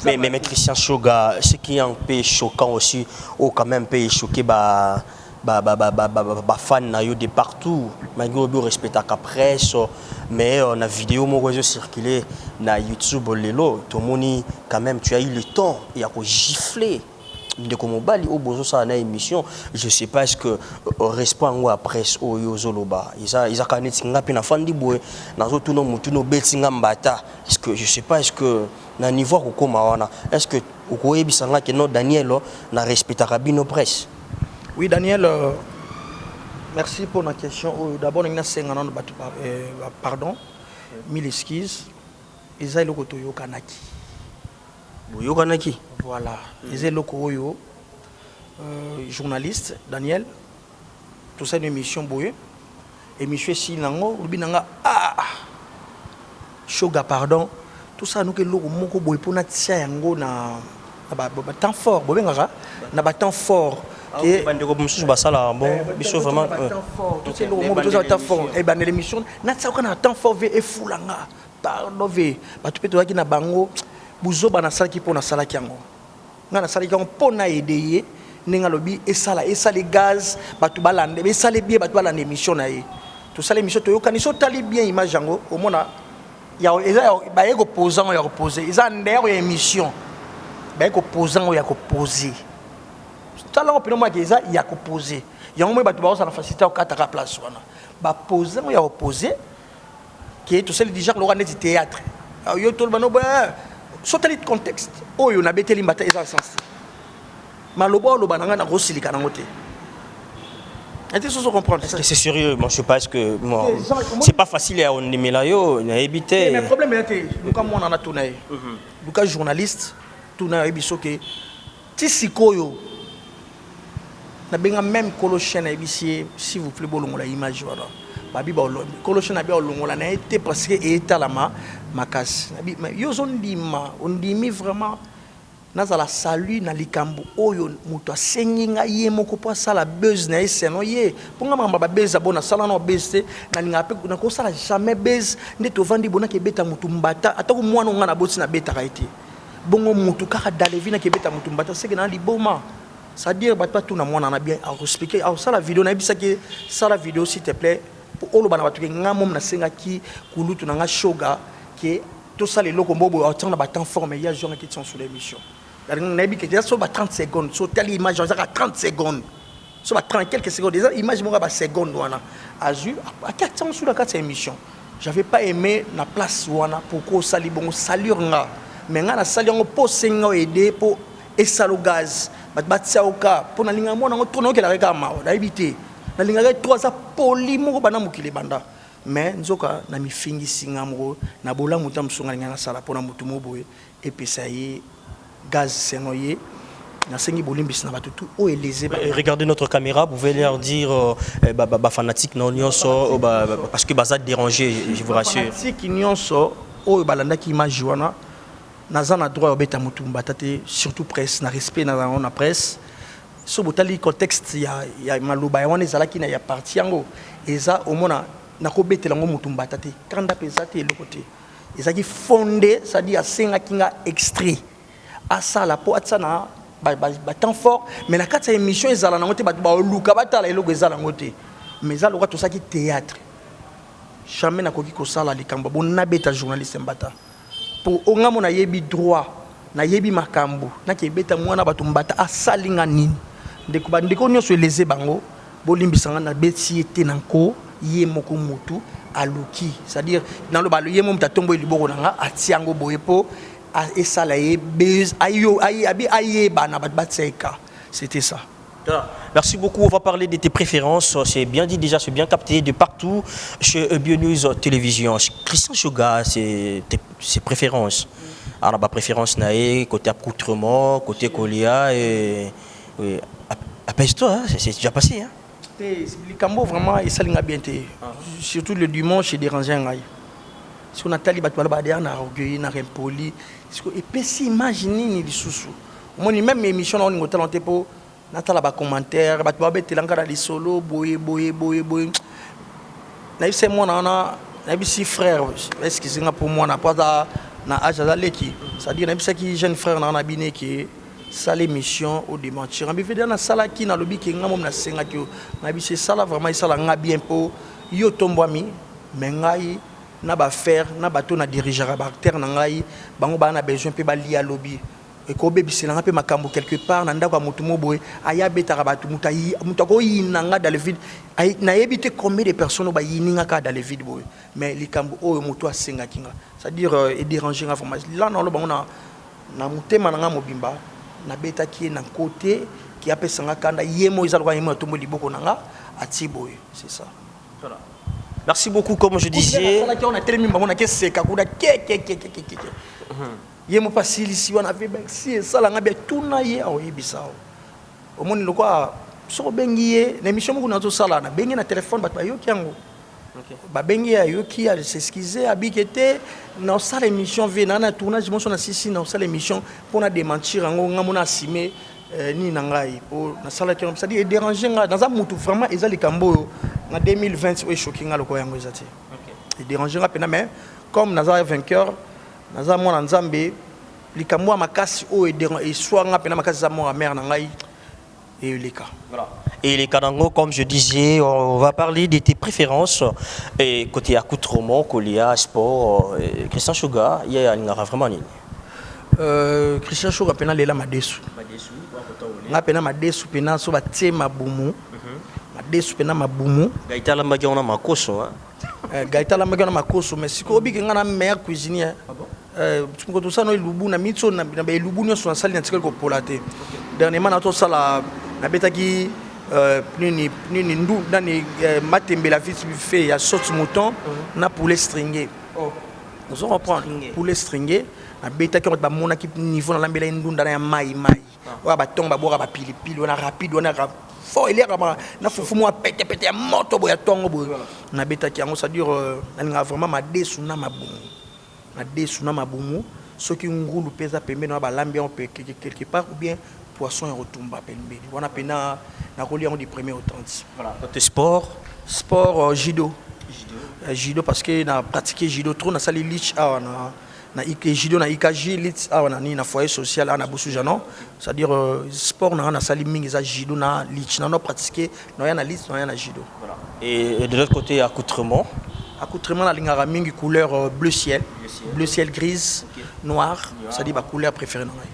mais Christian Shoga ce qui est un peu choquant aussi ou quand même peu choqué fan na yo de partout malgré que respecte la presse mais on a vidéo mon réseau circulé na YouTube lelo tout moni quand même tu as eu le temps il y a ko gifler de comme bali au bozo ça na émission je sais pas est-ce que respond ou presse o yo zoloba ils a kaneti ngapi na fandi boy na zo tuno mutuno betinga mbata est-ce que je sais pas est-ce que na niveau ko koma wana est-ce que ko yebisanga que no Daniel na respectera bino presse. Oui, Daniel, merci pour la question. D'abord, pardon, mille excuses. Ils ont le côté Yokanaki. Yokanaki. Voilà. Ils ont le côté journaliste, Daniel. Tout ça, une émission boye. Émission Sinango, Rubinanga. Ah! Shoga, pardon. Tout ça, nous que l'eau moko boye pour notre yango na temps fort. Bobengara, na temps fort. Et bandeko mususu basala bon biso vraiment tout c'est le moment tout ça temps fort et ben l'émission na ça kana temps fort et fulanga pardon ve batu peto ki na bango buzo bana sala ki pona sala ki yango ngana sala ki yango pona aider ninga lobi et sala gaz batu balande be sala bien batu balande émission na ye tout ça l'émission to yokani so tali bien image yango au mona ya ba yeko posant ya reposer isa ndero ya émission ba yeko posant ya ko poser talent opinion moi qu'ils a posé il y a un moment batu ba na facilité au 4 place wana ba poser il y a opposé qui est tout seul déjà le roi net théâtre yo tout bano ba sauter le contexte oh yo na beteli mbata eza sens malobo lo bananga na rosilika na ngote est-ce que vous comprenez c'est sérieux moi je sais pas est-ce que moi c'est pas facile à on là yo na éviter mais le problème est que comme on en a tourné le cas journaliste tourné biso que tisikoyo na benga même Colochien na ibisi s'il vous plaît bolongola image voilà babi ba Colochien na bia olongola na été parce que etalama makasi yo zondima ondimi vraiment nazala salut na likambo oyo muto asenginga ye moko po sala buzz na eseno ye ponga mamba ba buzz abona sala na buzz te na linga pe na ko sala jamais buzz nde to vandi bona ke beta mutu mbata atako mwana nga na boti na beta kaiti bongo mutu kaka dalevi na ke beta mutu mbata seke na liboma c'est-à-dire pas tout le monde en a bien à expliquer. Alors ça la vidéo, on a dit ça la vidéo s'il te plaît. Pour all bana batu nga mom na senga ki kulutu na nga shoga que tout ça les locaux bobo autant na temps formé il y a gens qui sont sur l'émission. Na bi que déjà sur 30 secondes, sur telle image genre 30 secondes. Sur 30 quelques secondes déjà image mo ba seconde wana. Azu à 400 sur la 4 émission. J'avais pas aimé la place wana pour ko sali bon salir nga. Mais nga na sali ngo po senga aider pour esalo gaz. Bat saoka pour na linga mo na tourner que la rekama da éviter. Na linga 3 za poli moko bana mukile banda. Mais nzoka na mi fingi singamro na bola mutam sunga linga sala pona mutu moboye et puis ça y gaz senoye. Regardez notre caméra, vous pouvez leur dire fanatique non nyonso parce que ça dérangé, je vous rassure. Fanatique nyonso o balanda ki image wana nazana droit obeta mutumba tate surtout presse na respect na presse so botali contexte ya maluba wana ezala ki na ya parti yango eza omona na ko betela ngo mutumba tate kanda pesate le côté ezaki fondé ça dit a senga kinga extrait asa la po atsana temps fort mais la 4 émission ezala nango te ba luka batala eloko ezala nango te mais ezala ko to saki théâtre jamais na koki ko sala likambo bon na beta journaliste mbata pour onga mona yebi droit na yebi makambo na ke beta mwana batu mbata asalinga nini ndeko nyonso eleze bango bolimbisanga na beti ete nanko ye moko mutu aluki c'est-à-dire dans le balo ye mo mtatombo liboko nanga atiango boyepo et ça c'était ça. Merci beaucoup. On va parler de tes préférences. C'est bien dit déjà, c'est bien capté de partout chez BioNews Télévision. Christian Shoga, c'est ses préférences. Alors, ma préférence nae côté accoutrement, côté colia et apaise-toi, hein, c'est déjà passé. Hein. Les Cambo vraiment et ça linga bien surtout le dimanche c'est dérangé un gars. Si on a tali batwala ba derrière na orgueil na impoli et puis si imaginer ni lisusu moi même émission on ngotel on te po na tala ba commentaire batwa betelanga da lisolo boye na c'est moi na si frère est-ce que c'est pour moi na pas na âge à leki c'est-à-dire na bisa ki jeune frère na biné qui ça l'émission au dimanche on veut dire na sala ki na lobi ki ngam na senga ki na bisa sala vraiment ça la nga bien po yo tombwami mais ngai na ba faire na bato na dirigeant ba terre na ngai bango ba na besoin pe ba lia lobby et ko bebisela pe makambo quelque part na ndako mutu moboye aya betaka bato mutu ko yinanga dans le vide na yebite combien de personnes ba yininga ka dans le vide boye mais likambo o mutu asenga kinga c'est-à-dire et déranger information là non lo bango na mutema na nga mobimba na beta ki na côté qui apesanga kanda yemo izalwa yemo tombo liboko nanga ati boye c'est ça. Voilà. Merci beaucoup, comme je disais. On a tellement de gens qui se il me facile si on avait si ça la ngabia tuna ye au ibisao au monde le quoi so bengiye l'émission mo na to sala na bengi na téléphone ba yoki yango ba bengi ya yoki ya s'excuser abikete na sala émission ve na tournage mo so na sisi na sala émission pour na démentir ngo ngamona asime ni nangai pour na sala qui ça dit déranger dans un mutu vraiment ezali kambo na 2020 o choquinga le ko yango ezati et déranger rapena mais comme naza vainqueur naza mwana nzambe likambo makasi o et soit ngapena makasi za mwana mère na ngai et les cas. Voilà. Et les Kanango, comme je disais, on va parler de tes préférences et côté accoutrement, colia, sport, Christian Shoga, il y a vraiment nini. Christian Shoga pena lela madesu. Nga pena madesu pena so batie mabumu. Madesu pena mabumu. Gaita la magi on a makoso hein. Gaita la magi on a makoso mais siko obi nga na meilleur cuisinier. Tu tout ça no lubu na mitso na lubu no so sali na tikelo ko polate. Dernièrement na to sala na betaki nini ndu dani matembe la fils buffet ya sauce mouton na poulet stringé. Nous on reprend poulet stringé na betaki on ba mona ki niveau na lambela ndunda na mai wa ba tonga boka ba pilipili on a rapide on a fort il y a na fufu mo pété ya moto boya tongo boy na betaki yango ça dure na vraiment ma desu na mabumu ce qui ngulu pesa pembe na ba lambia on peut quelque part ou bien poisson et retumba pembe on a pena na reliant du 1er au 30. Voilà, côté sport judo parce que na pratiquer judo trop na sali lich na judo na IKJ lit awana ni na foyer social ana Bossou Janon, c'est-à-dire sport na sali mingi za judo na lit na no pratiquer na na lit na judo. Voilà. Et de l'autre côté accoutrement. Accoutrement la ligne mingi couleur bleu ciel grise, noir, c'est-à-dire ma couleur préférée na ngai.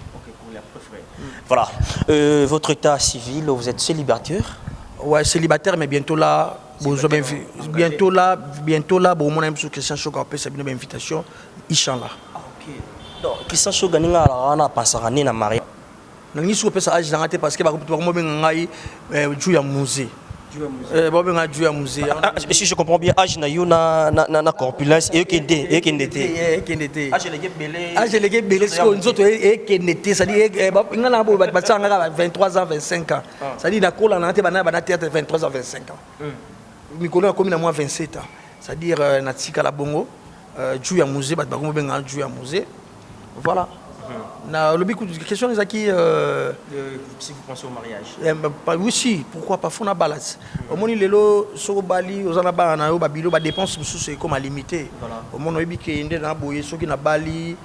Voilà. Votre état civil, vous êtes célibataire? Ouais, célibataire, mais bientôt là, bientôt là, bon, mon ami sur Christian Choga a fait une invitation, Inch'Allah. Ok. Donc, Christian Choga n'a pas pensé à na mariage. Nani sur pesa âge d'arrêter parce que par contre, moi ben ngai jouer à musée. Si je comprends bien, âge na yo na corpulence et que ndete. Âge les belé ce qu'on autres et que ndete, ça dit ngana bo ba 23 ans 25 ans. Ça dit na kola na te bana théâtre 23 ans 25 ans. Mikolo comme na moi 27 ans. Ça dire na tika la bongo jouer à musée ba ko ben jouer à musée. Voilà. Na le bico de question les qui si vous pensez au mariage. Oui si, pourquoi pas fona balance. Au moni lelo so bali ozana ba na yo babilo ba dépenses c'est comme à limiter. Au moni obi ke inde na boye so ki na bali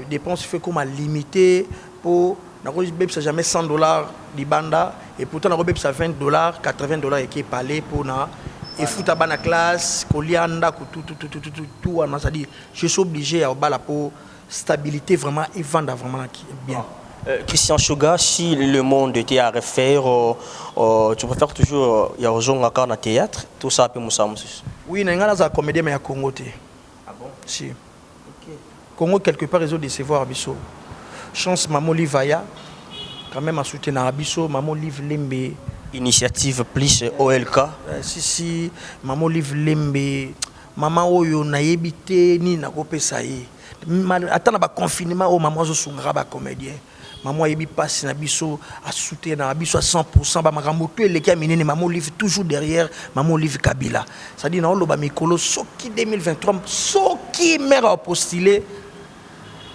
dépenses fait comme à limiter pour na ko bebsa jamais $100 di banda et pourtant na ko bebsa $20 $80 et qui parler pour na et fouta bana classe kolianda tout on ça dit je suis obligé à bala pour stabilité vraiment et vendre vraiment bien. Christian Choga, si le monde était à refaire, tu préfères toujours y avoir un théâtre, tout ça peut nous sembler. Oui, il y a une comédie mais à Congo. Ah bon? Si. Ok. Congo quelque part ils ont décevoir Abisso. Chance maman Livaya, quand même à soutenir Abisso, maman Liv Lembe. Initiative plus OLK. Si maman Liv Lembe, maman Oyo na yebite ni na kopesa ye. Attends ba confinement au maman zo sunga ba comédien maman yebi passe na biso à soutenir na biso à 100% ba makambo to eleki minene maman livre toujours derrière maman livre Kabila ça dit na loba mikolo soki 2023 soki maire a postulé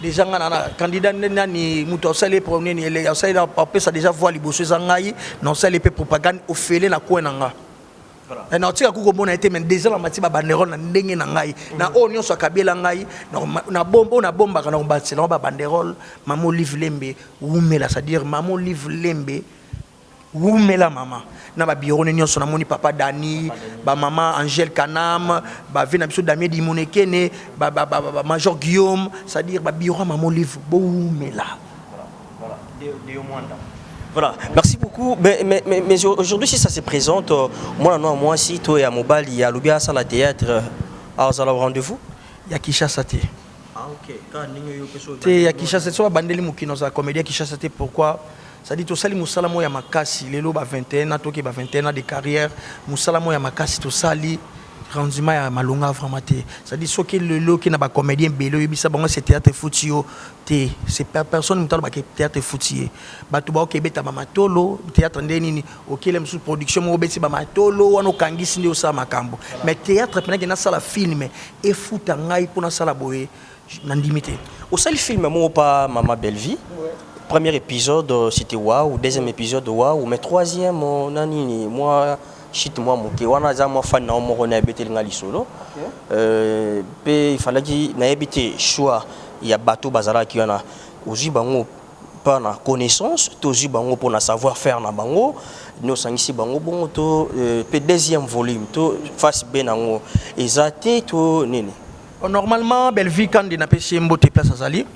déjà ngana candidat nani muto sale premier ni ele sale ça déjà voir liboso zangai non sale pe propagande au fele na ko nanga. Et na tika kuko mona été mais déjà la matiba banderole na ndenge na ngai na onyo so kabela ngai na bomba kana mbatsi na ba banderole maman Liv Lembe wumela c'est à dire maman Liv Lembe wumela mama na ba bureau nyonso na moni papa Dani ba maman Angèle Kanam ba vina biso Damien Dimonekene ba major Guillaume c'est à dire ba bureau maman Liv bo wumela voilà de Mwanda. Voilà, merci beaucoup. Mais aujourd'hui, si ça se présente, moi, si toi et à Mobile, il y a l'Oubia à la théâtre, à rendez-vous. Il y a Kishasa. Ah, ok. Il y a Kishasa, c'est Bandeli Moukino, la comédie Kishasa. Pourquoi? Ça dit tout ça, Moussala Moya Makasi, les lots 21 ans, 21 ans de carrière, Moussala Moya Makasi, tout ça, rendement à Malonga vraiment. Ça dit ce que le lot qui n'a pas comédien bello, il ça bon c'est théâtre footio. C'est personne qui parle théâtre foutier. Batuba au Québec mamatolo théâtre ndeni OK les sous production mo beti mamatolo wana kangisi ndio sa makambo. Mais théâtre pendant que na sala film et foot ngai pour na sala boye nandimité. Au seul film mo pas Maman Belle-Vie. Premier épisode c'était waouh, deuxième épisode waouh, mais troisième nani moi shit moi mon ki wana za mo fan na mo na betel ngali solo. Pe il fallait que na ebité choix il y a bateau bazara qui en a aussi bango pas na connaissance aussi bango pour na savoir faire na bango nous sang ici bango bon to pe deuxième volume to face benango ezate to nini normalement Belle-Vie quand il n'a pas chez Mbote place azali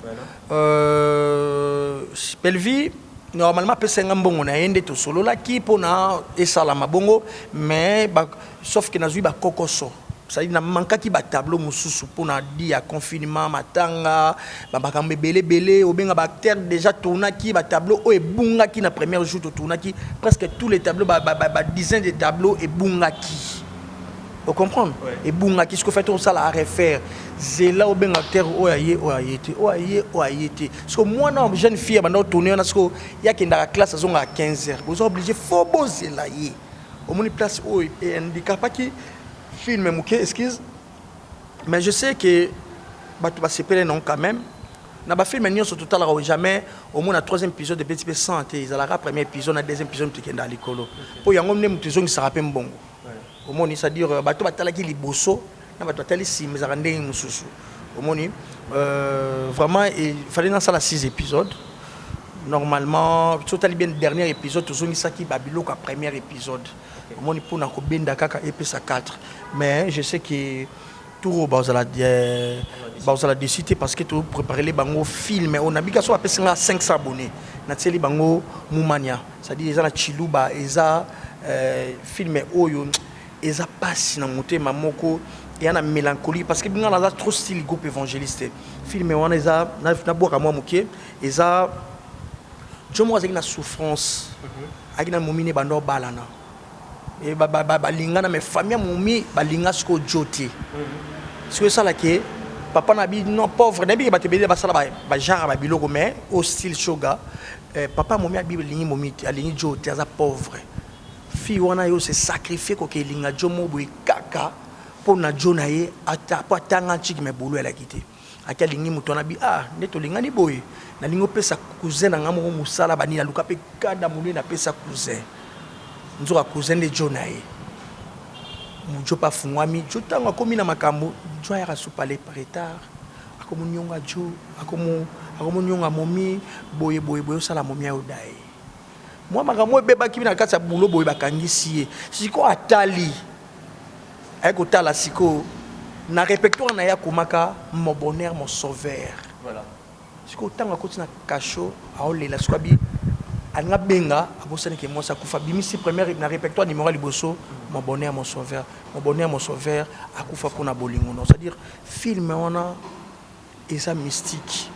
Belle-Vie normalement pe senga mbongo na ende to solo la ki pona esala mabongo mais sauf que na zui ba kokoso ça dit na manka ki ba tableau mususu pona di ya confinement matanga ba bakambe belé obenga ba acteur déjà tourna ki ba tableau o ebunga ki na premier jour to tourna ki presque tous les tableaux ba dizaine de tableaux ebunga ki vous comprenez et bunga ki ce que fait on ça la refaire c'est là obenga acteur o ayete parce que moi non jeune fille ba no tourner na ce que ya ki ndaka classe zonga à 15h vous obligé faut boser là y au moni place o et handicap ki film mouké excuse mais je sais que tu vas se perdre non quand même na ba film nyonso total jamais au moins na troisième épisode de petit peu santé ils ala premier épisode na deuxième épisode tu kenda likolo po yango mne mutuzongi sa rappel mbongo au moins c'est à dire tu batala ki liboso na ba totali si mais ndenge mususu Vraiment, il fallait dans ça 6 épisodes. Normalement, tout bien le dernier épisode, tout ça qui Babylone le premier épisode. Pour Benda Kaka épisode 4. Mais je sais que tout la décider parce que tout préparer les bango films. On a bien 500 abonnés. Na tseli bango Moumania. C'est-à-dire ils ont Chiluba, ils ont film oyo, ils ont passe na motema moko. Il y a une mélancolie parce que nous avons trop style groupe évangéliste. Film on ils ont na boka moi moké, ils ont je moi avec une souffrance, avec une momine bando balana. Et balinga na mes famille momi balinga sko joti. C'est ça là que papa na bi non pauvre na bi ba te bele ba sala ba genre ba biloko mais au style shoga. Papa momi a bi lingi momi alingi joti aza pauvre. Fille wana yo se sacrifier ko ke linga jomo boy kaka pour na jona ye ata po tanga chiki me bolo la quitté. Aka lingi muto na bi neto linga ni boy. Na lingo pesa cousin na ngamo musala bani na luka pe kada mulu na pesa cousin. Nzoka cousin de jona ye. Mujo pa fungwami jotanga komi na makambo jo ya supale retard akomo nyonga jo akomo nyonga momi boye sala momi ya odai moi makambo ebeba kimi na kati ya bulo boye bakangisi ye siko atali ayeko tala siko na répertoire na ya komaka mon bonheur mon sauveur voilà siko tanga koti na kasho aolela siko bi alinga benga abosani ke moi sa kufa bimisi première na répertoire numéro liboso mon bonheur mon sauveur akufa pona bolingo non c'est-à-dire film on a et ça mystique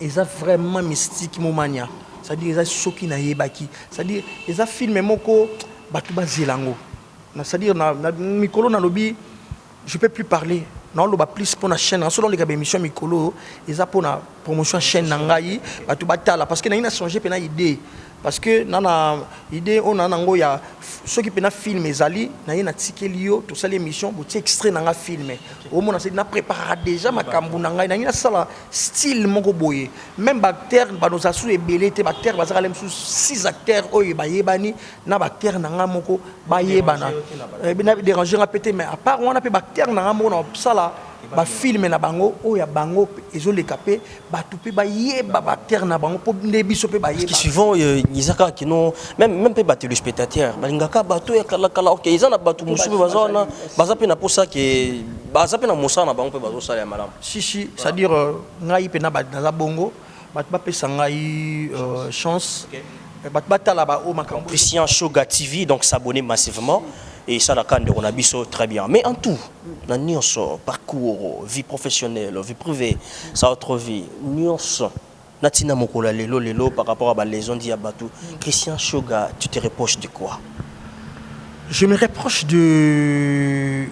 et ça vraiment mystique momania c'est-à-dire ça soki na yebaki c'est-à-dire et ça film moko batu bazelango c'est-à-dire na mikolo na lobi je peux plus parler non lo ba plus pour la chaîne selon les émissions mikolo et ça pour la promotion chaîne nangai batu batala parce que na ina changer pena idée parce que nana idée on a nango ya ceux qui pena film ezali na ina tikelio tout ça l'émission botie extrait nanga filmer au moins na préparer déjà makambu nangai na ina sala style moko boye même acteur ba nos asu ebele te acteur bazaka lem 6 acteurs oyo ba yebani na acteur nanga moko ba yebana bina déranger répéter mais à part on a pe acteur nanga moko na sala ba film na bango oya bango ezole capé ba tupe ba yeba ba acteur na bango po ndebiso pe ba yeba qui suivant Isaka qui non même pas battre le spectateur balingaka bato ya kala OK ils en a battu musubi bazona bazape na posa que bazape na mosana bango pe bazo sala ya malam si c'est-à-dire ngai pe na ba na bongo bat ba pesa ngai chance bat batala ba o makambo Christian Shoga TV donc s'abonner massivement et ça la canne on a biso très bien mais en tout na nyonso parcours vie professionnelle vie privée sa autre vie nyonso natina mokola lelo par rapport à les ondes Diabatu Christian Shoga tu te reproches de quoi? Je me reproche de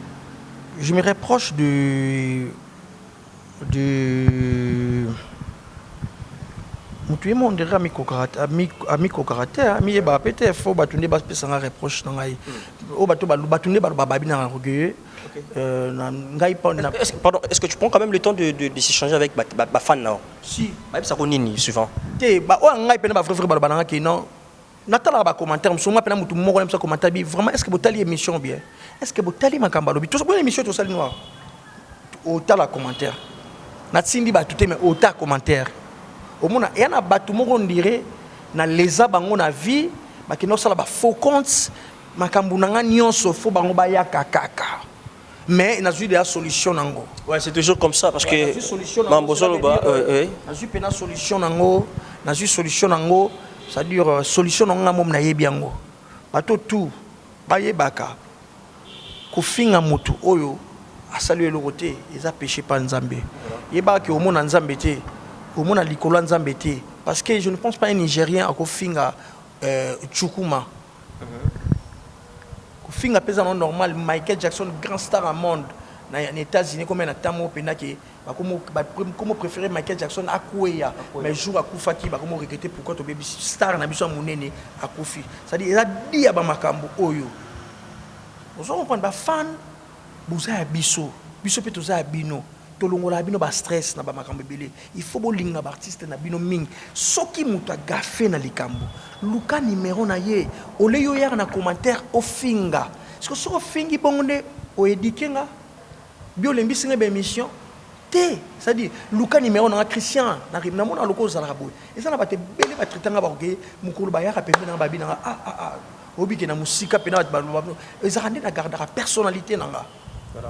mutu yemo ndera amiko caractère mi ba peut-être faut batunde ba pesa nga reproche na ngai o bato batunde ba babi na recueillir na ngai pardon est-ce que tu prends quand même le temps de s'échanger avec ba fan là si ba ça konini souvent te ba o ngai pe na ba frère ba na ngai non natala ba commentaire msoma pe na mutu moko na commentaire bi vraiment est-ce que botali émission bien est-ce que botali makamba lobi tout ça bonne émission tout ça noir o tala commentaire na tsindi ba tout mais o ta commentaire au monde il y a batu moko ndire na leza bango na vie ba kino sala ba faux compte makambu nanga nyonso fo bango ba ya kakaka mais na zui de la solution nango ouais c'est toujours comme ça parce que mambosolo ba na zui pena solution nango na zui solution nango ça dire solution nanga mom na yebi yango bato tout ba yebaka ko finga mutu oyo asali le côté eza péché pa nzambe yeba ke o mona nzambe te au monde à l'école en Zambété parce que je ne pense pas un Nigérien à Kofinga Chukuma. Kofinga pèse en normal Michael Jackson grand star au monde dans les États-Unis comme un tamo penaki comme préférer Michael Jackson à Kouya mais jour à Koufaki comme regretter pourquoi ton baby star n'a besoin monene à Kofi ça dit il a dit à Bamakambo Oyo vous on prend ba fan buza biso peut toza bino tolongola bino ba stress na ba makambo belé il faut bolinga ba artiste na bino mingi soki mutu agafe na likambo luka numéro na ye ole yo yar na commentaire ofinga parce que soko fingi bonde o edikenga bio lembisinga ba émission T, c'est-à-dire, Luka numéro na Christian, na mona loko za la boy. Et ça na ba te belé ba traiter nga ba ke mukulu ba ya ka pembe na ba bi na obi ke na musika pe na ba et ça rende na garder la personnalité na nga. Voilà.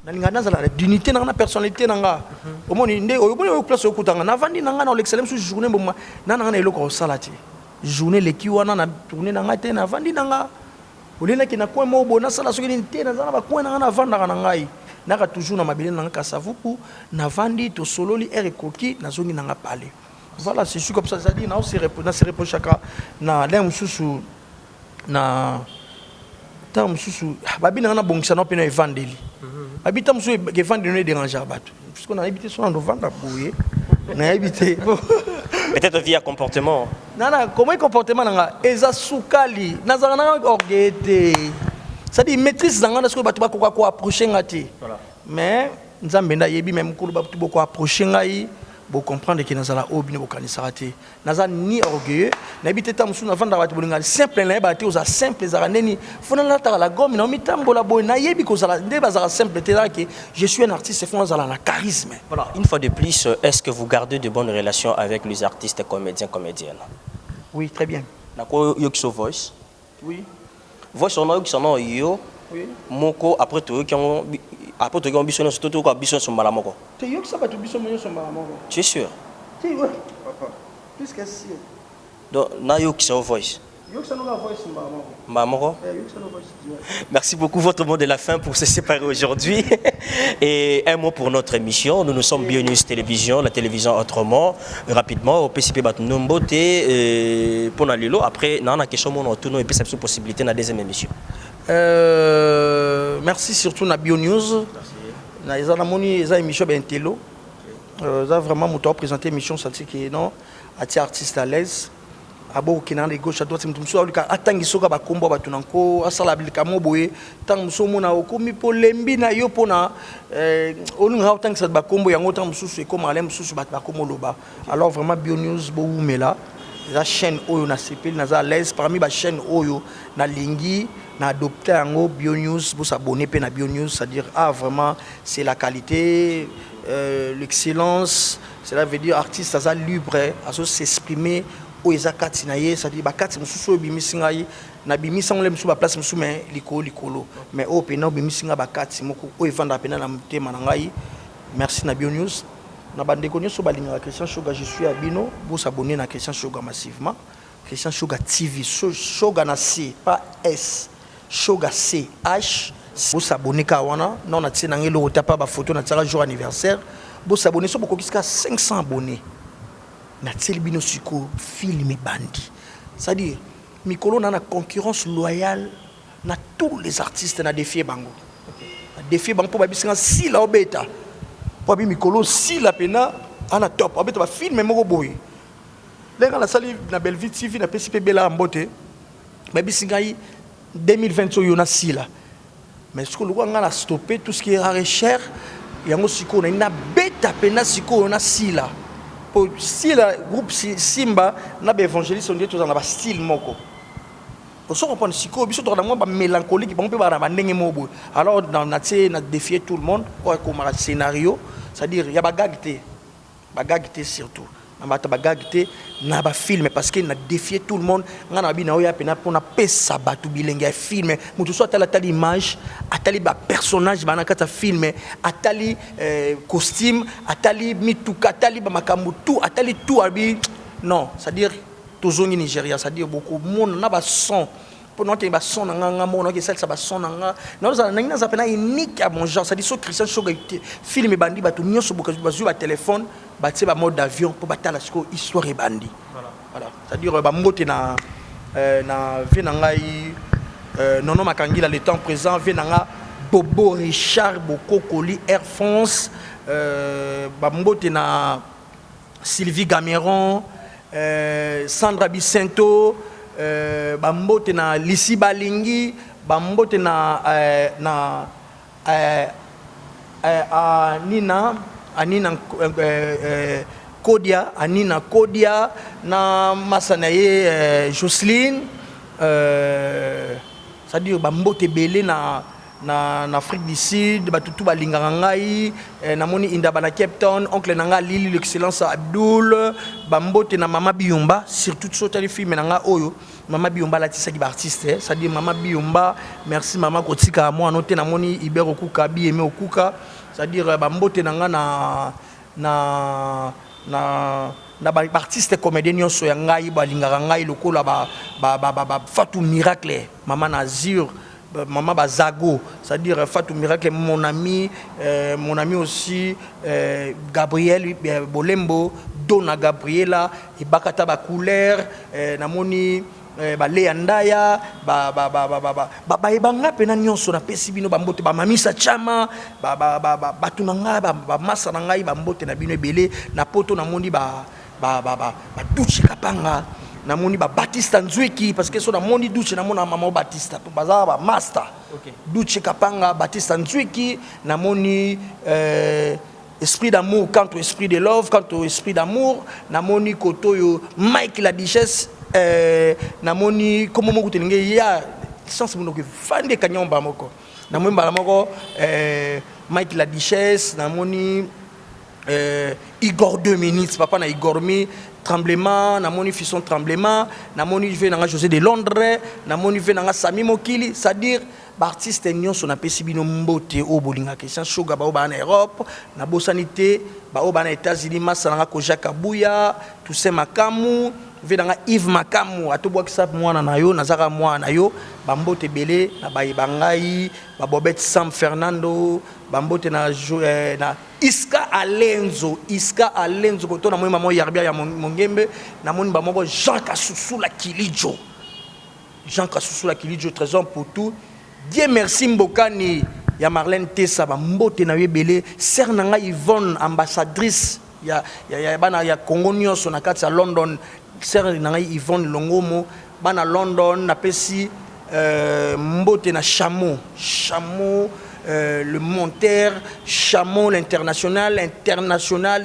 Na linga na za la dignité na personnalité na nga. Omoni nde o place o kutanga na vandi na nga na l'excellence journée mboma na nga na eloko salati. Journée leki wana na tourner na nga te na vandi na nga. Olena ki na coin mo bona sala soki ni te na za na ba coin na nga na vanda na ngai. Naka toujours na mabele na kasavuku na vandi to sololi erekoki na zongi na parler. Voilà, c'est sûr comme ça dit na se reproche chaka na lem susu na tam susu babi na bongisa na pena evangeli. Babi tam susu ke vendre ne déranger bato. Puisqu'on a habité sur en vendre bouiller. Na habité. Peut-être via comportement. Nana, comment comportement nga eza sukali na zana orgueil. Ça dit maîtrise dans ce que tu vas quoi approcher ngati. Mais nzambe na yebi même ko ba beaucoup approcher ngai bo comprendre que nazala obi ne bokanisarate. Naza ni orgueilleux, na bité tamsu na vanda ba bolinga simple na ba te oza simple za neni. Fona la ta la gomme na mitambola boy na yebi ko zala nde bazala simple te là que je suis un artiste fona zala na charisme. Voilà, une fois de plus, est-ce que vous gardez de bonnes relations avec les artistes comédiennes? Oui, très bien. Nako Yokiso Voice. Oui. Voice on a eu son yo. Oui. Moko après tout qui ont ambitionné surtout tout ambitionné sur malamoko. Tu yo que ça va te ambitionner sur malamoko. Tu es sûr? Tu ouais. Papa. Qu'est-ce que c'est? Donc na yo qui so voice. Yo que ça nous la voice sur malamoko. Malamoko. Yo que ça nous voice. Merci beaucoup votre mot de la fin pour se séparer aujourd'hui. Et un mot pour notre émission. Nous sommes BioNews Télévision, la télévision autrement. Rapidement, au PCP Nomboté pour Nalilo. Après, on a question mon tourno et puis cette possibilité dans la deuxième émission. Merci surtout na BioNews. Na ezana moni eza émission bentelo. Ça vraiment moto présenter émission ça qui non artiste à l'aise. Abo kina de gauche à droite mtumso alika atangi soka ba kombo ba tunanko asala bilika moboye tang musomo na okomi po lembi na yo pona olunga atangi sa ba kombo yango tang mususu e comme alem mususu ba komo loba. Alors vraiment BioNews bo umela la chaîne oyo na CP na za l'aise parmi ba chaîne oyo na lingi na adopter yango BioNews pour s'abonner pe na BioNews, c'est-à-dire vraiment c'est la qualité l'excellence, cela veut dire artiste ça libre à s'exprimer o ezakati na ye, c'est-à-dire bakati mususu bimisinga ye na bimisa ngole musu ba place musu mais likolo mais o pena bimisinga bakati moko o evanda pena na mutema na ngai. Merci na BioNews na bandeko nyoso balinga Christian Shoga, je suis à Bino, vous s'abonner na Christian Shoga massivement. Christian Shoga TV, Shoga na C pas S, Shoga C H. Vous s'abonner ka wana non na tsena ngelo otapa ba photo na tsara jour anniversaire. Vous s'abonner so boko kiska 500 abonnés. Na Bino Siko film bandi. C'est-à-dire mikolo na concurrence loyale na tous les artistes na défier bango. Na défier bango pour ba bisinga si la obeta. Pour bi mikolo si la pena ana top. Obeta ba film moko boy. Lenga la sali na Belleville TV na PCP Bela Mbote. Ba bisinga yi 2020 yo na si la. Mais ce que le nga na stopper tout ce qui est rare cher yango siko na beta pena siko na si la. Si le groupe Simba n'a pas évangéliste, on dit tous dans le style moko. Pour ça, on prend psycho, biso dans la mélancolique, on peut avoir un mobo. Alors, dans notre défier tout le monde, comme un scénario, c'est-à-dire il y a bagagité surtout. Bagagité na ba film parce qu'il a défié tout le monde. On a bien eu pour na pesa batu bilingue film. Mutu soit à l'image, atali ba personnage ba na kata film, atali costume, atali mituka, atali ba makambu tout, atali tout abi. Non, c'est-à-dire tozongi Nigeria, c'est-à-dire beaucoup monde na ba son. Pour nous, il son nga mon que ça ba son nga. Non, ça n'a pas pena unique à mon genre, c'est-à-dire so Christian Shoga film bandi ba tout nyoso boka ba téléphone. Bâtir un mode d'avion pour battre la histoire et bandi. Voilà. C'est-à-dire que na venangai nono makangila le temps présent venanga Bobo Richard Bokokoli Air France bambote na Sylvie Gameron Sandra Bicento bambote na Lisi Balingi bambote na Anina Kodia, Anina Kodia, na Masanaye Jocelyne, c'est-à-dire Bambote Belé na na Afrique du Sud batutu balingaka ngai namoni indaba na Cape Town oncle nanga Lili l'excellence Abdul bambote na mama Biumba surtout sotali film nanga oyo mama Biumba latisaki ba artiste c'est-à-dire mama Biumba merci mama kotika moi noté namoni Ibero Kuka bi aimé okuka c'est-à-dire bambote nanga na ba artiste comédien nyonso ya ngai balingaka ngai lokola ba Fatou Miracle mama Nazir Maman Bazago, c'est-à-dire Fatou Miracle, mon ami aussi, Gabriel Bolembo, Donna Gabriela, et Bakata Bacouleur, Namoni, Léandaya, Ebanga Penagnon, sur la Pessibino, Bambote, Mamisa Chama, Batunanga, Masananga, Bambote, Nabino Belé, Napoto, Namoni, Duchi Kapanga. Namoni ba Batista Nzweki parce que so namoni Duche namona mama Batista to bazaba ba master Duche Kapanga Batista Nzweki namoni esprit d'amour quant au esprit de love quant au esprit d'amour namoni kotoyo Mike la Duchesse namoni comme mo kutelinge ya chance mo ko fande kanyomba moko namoni bala moko Mike la Duchesse namoni Igor 2 minutes papa na Igormi Tremblement, namoni Fisson Tremblement, namoni je vais dans José de Londres, namoni je vais dans Sami Mokili, c'est-à-dire artiste nyon son apesi bino mbote o bolinga question shoga ba en Europe, na bosanité, ba o ba na États-Unis, masanga ko Jacques Abuya, tout c'est Makamu, je vais dans Yves Makamu, atobwa kisa mwana na yo, nazaka mwana yo, ba mbote belé na ba ibangai, ba Bobet Sam Fernando, ba mbote na Iska Alenzo koto na mwa mama Yarbia ya Mongembe na moni ba moko Jean Kasusu la Kilijo trésor pour tout Dieu merci Mbokani ya Marlène Tessa ba mbote na yebele ser nanga Yvonne ambassadrice ya bana ya Congo nyonso na kati ya London ser nanga Yvonne Longomo bana London na pesi mbote na Chameau le monteur, Chameau l'international,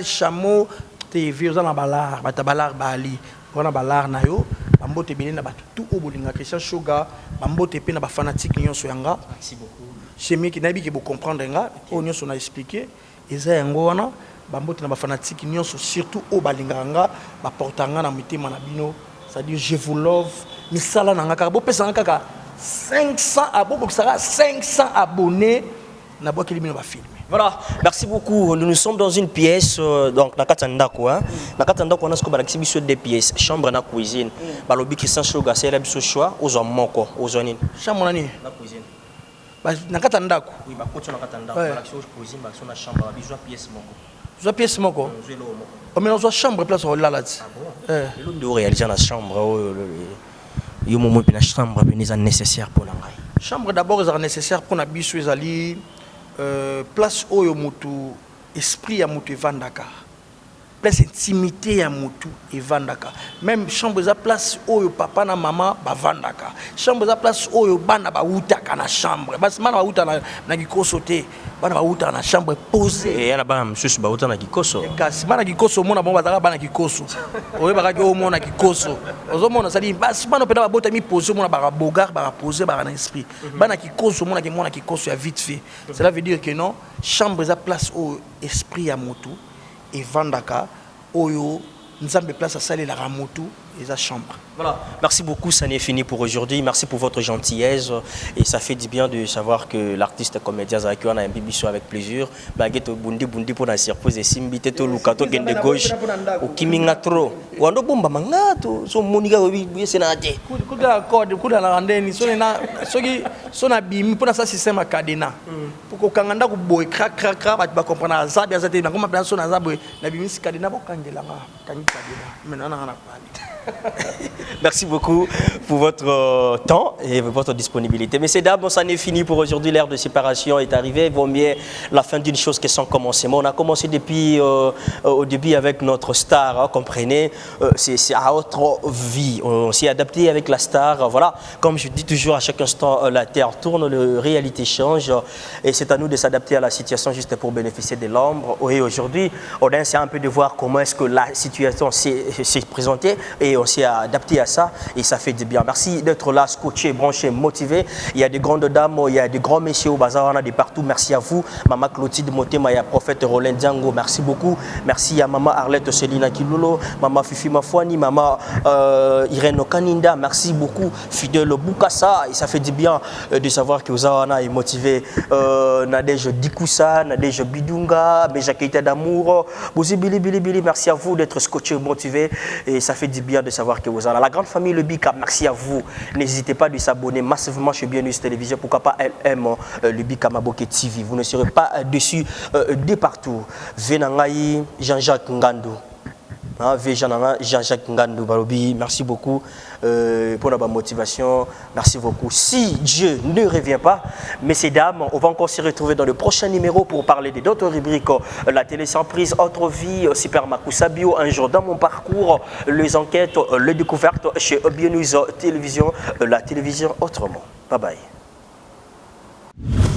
Chameau, t'es vieux dans la balar, batabalar bali, pour la balar nayo, bambote bini na batu au bolinga Christian Shoga, bambote pe na ba fanatique nyon soyanga. Merci beaucoup. C'est mieux qui nabi qui vous comprendre nga, on nyon son a expliqué, eza yango wana, bambote na ba fanatique nyon surtout au balinga nga, ba portanga na mitema na bino, c'est-à-dire je vous love, misala na nga ka bo pesa nga kaka 500 abonnés na boki limino ba film. Voilà, merci beaucoup. Nous sommes dans une pièce donc nakatandako hein. Nakatandako on a ce que balaxi biso des pièces, chambre na cuisine. Balobi Christian Shoga c'est la biso choix aux moko, aux onine. Chambre nani? Na cuisine. Ba nakatandako. Oui, ba kocho nakatandako, balaxi cuisine, balaxi na chambre, ba biso pièce moko. Zo pièce moko. On met dans chambre place on là là. Ah bon. Et l'on doit réaliser la chambre yo momo pe na chambre pe neza nécessaire pour ngai. Chambre d'abord est nécessaire pour na biso ezali place oyo mutu esprit ya mutu evandaka. Place intimité ya mutu evandaka. Même chambre za place oyo papa na mama bavandaka. Chambre za place oyo bana ba utaka na chambre. Bas bana ba uta na kikoso te. Bana ba uta na chambre posée. Et yana bana msusu ba uta na kikoso. Kasi bana kikoso mona bomba zaka bana kikoso. Oyo ba ka o mona kikoso. Ozo mona sali bas bana pena ba bota mi poser mona ba bogar ba poser ba na esprit. Bana kikoso mona ki mona kikoso ya vite fait. Cela veut dire que non, chambre za place oyo esprit ya mutu et Vandaka, Oyo, Nzambe place à saler la ramotu et sa chambre. Voilà, merci beaucoup, ça n'est fini pour aujourd'hui. Merci pour votre gentillesse et ça fait du bien de savoir que l'artiste comédien Zaki a un bibiso avec plaisir. Baguette bundi pour la surprise et simbité to lukato gende gauche au kimingatro. Wando bomba mangato so monika obi senate. Kuda code kuda la randeni so na soki so na bimi pour ça système cadena. Pour ko kanganda ko boy crac ba comprendre za bien zate na koma plan so na za boy na bimi si cadena bo kangela nga kanyi cadena. Maintenant na parler. Merci beaucoup pour votre temps et votre disponibilité. Messieurs, dames, ça n'est fini pour aujourd'hui. L'ère de séparation est arrivée. Il vaut mieux la fin d'une chose que son commencement. On a commencé depuis au début avec notre star, hein, comprenez. C'est à autre vie. On s'est adapté avec la star. Voilà, comme je dis toujours, à chaque instant, la terre tourne, la réalité change. Et c'est à nous de s'adapter à la situation juste pour bénéficier de l'ombre. Et aujourd'hui, on essaie un peu de voir comment est-ce que la situation s'est présentée. Et on s'est adapté à ça et ça fait du bien. Merci d'être là, scotché, branché, motivé. Il y a des grandes dames, il y a des grands messieurs au bazar, on a de partout. Merci à vous. Maman Clotilde Motema, il y a Prophète Roland Diango, merci beaucoup. Merci à Maman Arlette Selina Kilolo, Maman Fifi Mafouani, Maman Irène Kaninda, merci beaucoup. Fidèle Boukassa, et ça fait du bien de savoir que Ozawana est motivé. Nadège Dikoussa, Nadège Bidunga, Beja Keita d'amour, Bouzi Bili Bili Bili, merci à vous d'être scotché, motivé. Et ça fait du bien de savoir que vous avez la grande famille Le Bika, merci à vous. N'hésitez pas de s'abonner massivement chez Bien News Télévision. Pourquoi pas LM, Le Bika Maboke TV. Vous ne serez pas déçus de partout. Venangaï, Jean-Jacques Ngandou. Jean-Jacques Ngandou Barobi, merci beaucoup pour la motivation. Merci beaucoup. Si Dieu ne revient pas, messieurs, dames, on va encore se retrouver dans le prochain numéro pour parler d'autres rubriques. La télé sans prise, autre vie, Super Makusa Bio, un jour dans mon parcours, les enquêtes, les découvertes chez Bien News Télévision, la télévision autrement. Bye bye.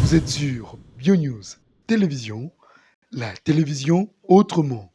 Vous êtes sur BioNews Télévision, la télévision autrement.